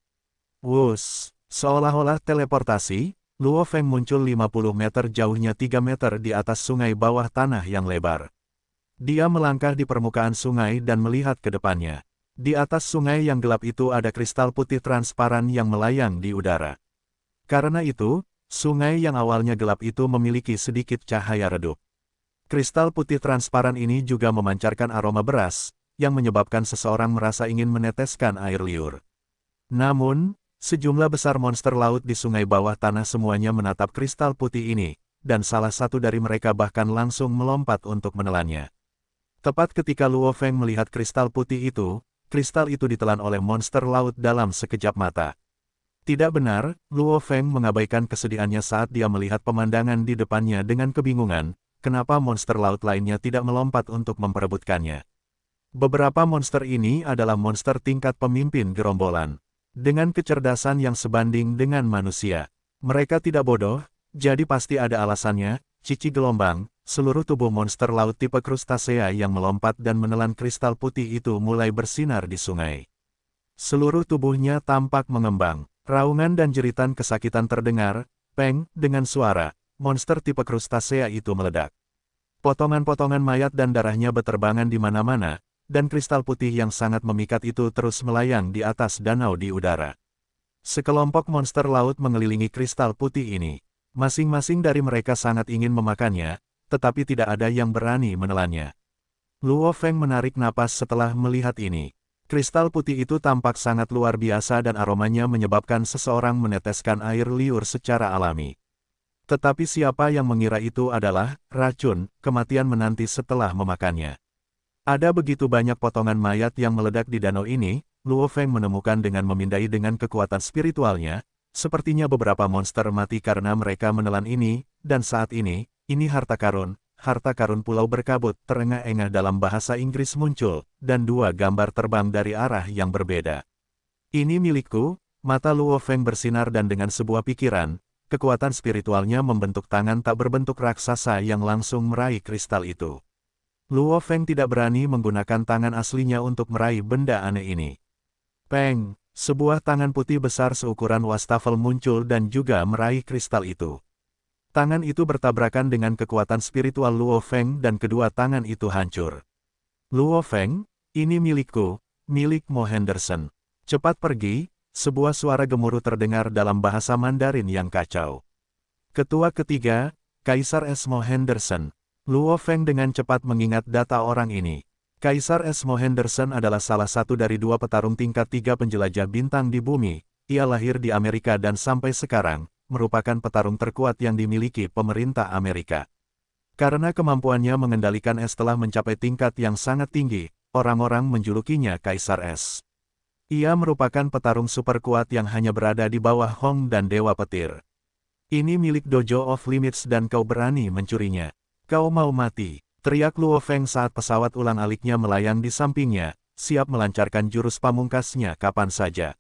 Wuss, seolah-olah teleportasi, Luo Feng muncul 50 meter jauhnya 3 meter di atas sungai bawah tanah yang lebar. Dia melangkah di permukaan sungai dan melihat ke depannya. Di atas sungai yang gelap itu ada kristal putih transparan yang melayang di udara. Karena itu, sungai yang awalnya gelap itu memiliki sedikit cahaya redup. Kristal putih transparan ini juga memancarkan aroma beras, yang menyebabkan seseorang merasa ingin meneteskan air liur. Namun, sejumlah besar monster laut di sungai bawah tanah semuanya menatap kristal putih ini, dan salah satu dari mereka bahkan langsung melompat untuk menelannya. Tepat ketika Luo Feng melihat kristal putih itu ditelan oleh monster laut dalam sekejap mata. Tidak benar, Luo Feng mengabaikan kesedihannya saat dia melihat pemandangan di depannya dengan kebingungan, kenapa monster laut lainnya tidak melompat untuk memperebutkannya. Beberapa monster ini adalah monster tingkat pemimpin gerombolan. Dengan kecerdasan yang sebanding dengan manusia. Mereka tidak bodoh, jadi pasti ada alasannya. Cici gelombang, seluruh tubuh monster laut tipe krustasea yang melompat dan menelan kristal putih itu mulai bersinar di sungai. Seluruh tubuhnya tampak mengembang. Raungan dan jeritan kesakitan terdengar. Peng, dengan suara, monster tipe krustasea itu meledak. Potongan-potongan mayat dan darahnya beterbangan di mana-mana. Dan kristal putih yang sangat memikat itu terus melayang di atas danau di udara. Sekelompok monster laut mengelilingi kristal putih ini. Masing-masing dari mereka sangat ingin memakannya, tetapi tidak ada yang berani menelannya. Luo Feng menarik napas setelah melihat ini. Kristal putih itu tampak sangat luar biasa dan aromanya menyebabkan seseorang meneteskan air liur secara alami. Tetapi siapa yang mengira itu adalah racun, kematian menanti setelah memakannya. Ada begitu banyak potongan mayat yang meledak di danau ini, Luo Feng menemukan dengan memindai dengan kekuatan spiritualnya, sepertinya beberapa monster mati karena mereka menelan ini, dan saat ini harta karun Pulau Berkabut terengah-engah dalam bahasa Inggris muncul, dan dua gambar terbang dari arah yang berbeda. Ini milikku, mata Luo Feng bersinar dan dengan sebuah pikiran, kekuatan spiritualnya membentuk tangan tak berbentuk raksasa yang langsung meraih kristal itu. Luo Feng tidak berani menggunakan tangan aslinya untuk meraih benda aneh ini. Peng, sebuah tangan putih besar seukuran wastafel muncul dan juga meraih kristal itu. Tangan itu bertabrakan dengan kekuatan spiritual Luo Feng dan kedua tangan itu hancur. Luo Feng, ini milikku, milik Mo Henderson. Cepat pergi, sebuah suara gemuruh terdengar dalam bahasa Mandarin yang kacau. Ketua ketiga, Kaisar Mo Henderson. Luo Feng dengan cepat mengingat data orang ini. Kaisar Mo Henderson adalah salah satu dari dua petarung tingkat 3 penjelajah bintang di bumi. Ia lahir di Amerika dan sampai sekarang, merupakan petarung terkuat yang dimiliki pemerintah Amerika. Karena kemampuannya mengendalikan es telah mencapai tingkat yang sangat tinggi, orang-orang menjulukinya Kaisar Es. Ia merupakan petarung super kuat yang hanya berada di bawah Hong dan Dewa Petir. Ini milik Dojo of Limits dan kau berani mencurinya. Kau mau mati, teriak Luo Feng saat pesawat ulang-aliknya melayang di sampingnya, siap melancarkan jurus pamungkasnya kapan saja.